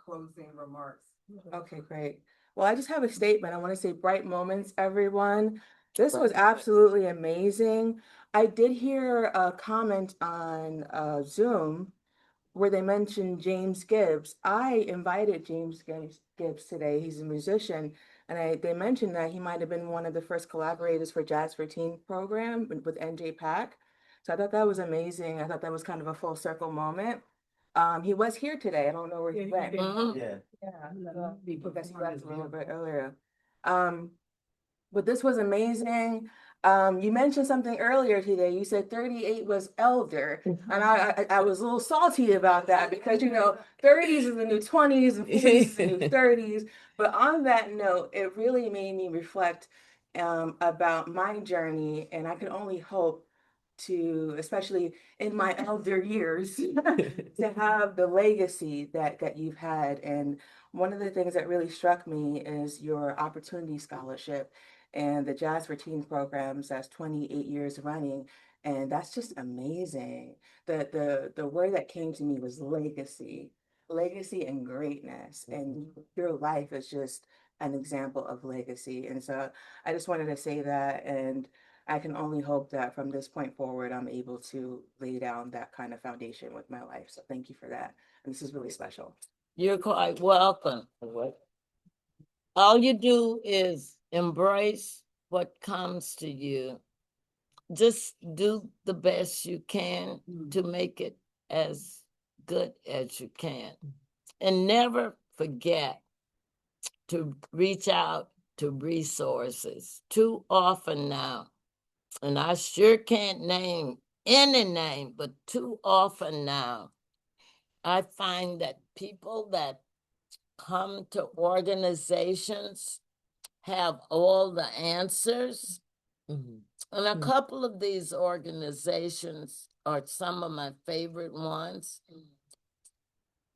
closing remarks. Okay, great. Well, I just have a statement. I want to say bright moments, everyone. This was absolutely amazing. I did hear a comment on Zoom where they mentioned James Gibbs. I invited James Gibbs today. He's a musician, and they mentioned that he might have been one of the first collaborators for Jazz for Teen program with NJ Pack. So I thought that was amazing. I thought that was kind of a full circle moment. He was here today. I don't know where he went. Yeah. Because he left a little bit earlier. But this was amazing. You mentioned something earlier today. You said 38 was elder. And I was a little salty about that because, 30s is the new 20s and 40s is the new 30s. But on that note, it really made me reflect about my journey. And I can only hope to, especially in my elder years, to have the legacy that you've had. And one of the things that really struck me is your opportunity scholarship and the Jazz for Teens programs. That's 28 years running. And that's just amazing. The word that came to me was legacy and greatness. And your life is just an example of legacy. And so I just wanted to say that. And I can only hope that from this point forward, I'm able to lay down that kind of foundation with my life. So thank you for that. And this is really special. You're quite welcome. All you do is embrace what comes to you. Just do the best you can to make it as good as you can. And never forget to reach out to resources. Too often now, and I sure can't name any name, but too often now, I find that people that come to organizations have all the answers. And a couple of these organizations are some of my favorite ones.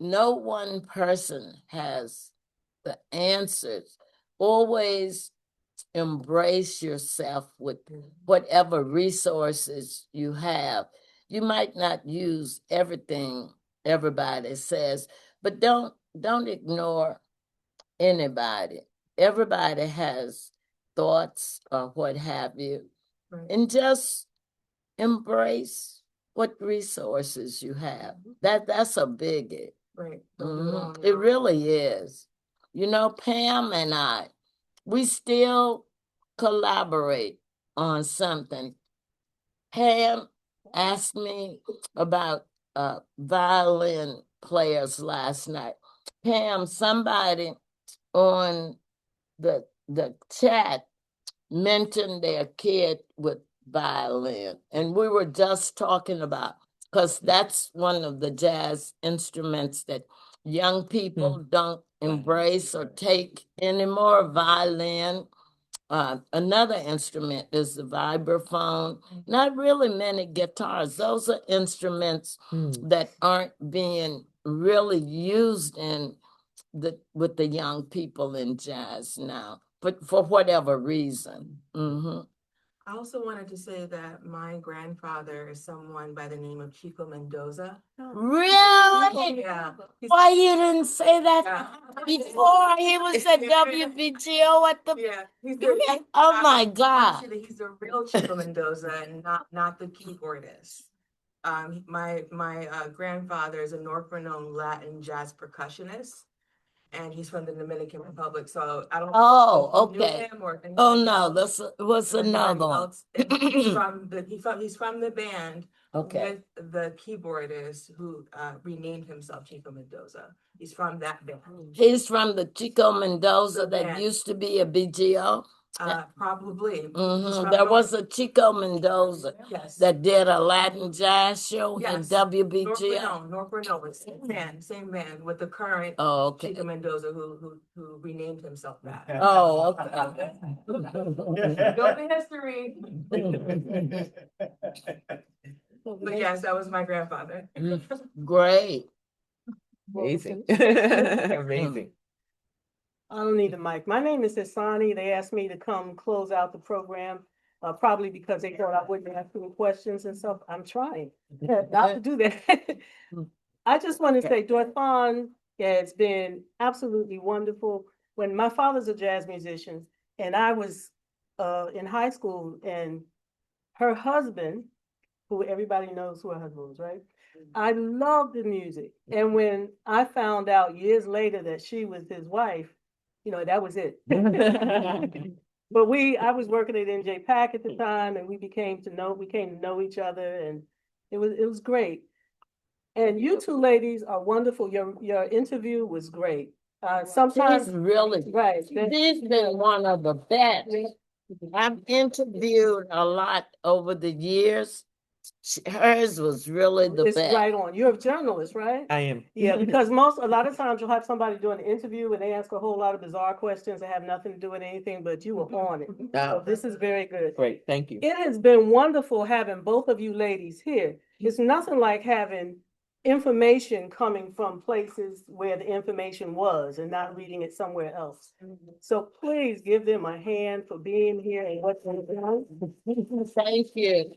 No one person has the answers. Always embrace yourself with whatever resources you have. You might not use everything everybody says, but don't ignore anybody. Everybody has thoughts or what have you. Right. And just embrace what resources you have. That's a biggie. Right. It really is. Pam and I, we still collaborate on something. Pam asked me about violin players last night. Pam, somebody on the chat mentioned their kid with violin, and we were just talking about, because that's one of the jazz instruments that young people don't embrace or take anymore, violin. Another instrument is the vibraphone. Not really many guitars. Those are instruments that aren't being really used with the young people in jazz now, but for whatever reason. I also wanted to say that my grandfather is someone by the name of Chico Mendoza. Really? Yeah. Why you didn't say that Yeah. before? He was at WBGO at the. Yeah. Oh my God. Actually, he's the real Chico Mendoza and not the keyboardist. My grandfather is a North-renowned Latin jazz percussionist, and he's from the Dominican Republic. So I don't know if you knew Okay. him or anything Oh no, else. this was another one. And he's from the band Okay. with the keyboardist who renamed himself Chico Mendoza. He's from that band. He's from the Chico Mendoza The that band. used to be a BGO. Probably. There was a Chico Mendoza Yes. that did a Latin jazz show in Yes. WBGO. North-renowned, same man with the current Oh, okay. Chico Mendoza who renamed himself that. Oh, okay. Go to history. But yes, that was my grandfather. Great. Amazing. Amazing. I don't need a mic. My name is Hassani. They asked me to come close out the program, probably because they thought I wouldn't ask any questions and stuff. I'm trying not to do that. I just want to say Dorthaan has been absolutely wonderful. When my father's a jazz musician and I was in high school, and her husband, who everybody knows who her husband was, right? I loved the music. And when I found out years later that she was his wife, that was it. But I was working at NJ Pack at the time, and we came to know each other, and it was great. And you two ladies are wonderful. Your interview was great. Sometimes She's really right. She's been one of the best. I've interviewed a lot over the years. Hers was really the It's best. right on. You're a journalist, right? I am. Yeah, because a lot of times you'll have somebody doing an interview and they ask a whole lot of bizarre questions that have nothing to do with anything, but you were on it. So this is very good. Great, thank you. It has been wonderful having both of you ladies here. It's nothing like having information coming from places where the information was and not reading it somewhere else. So please give them a hand for being here and what they've done. Thank you.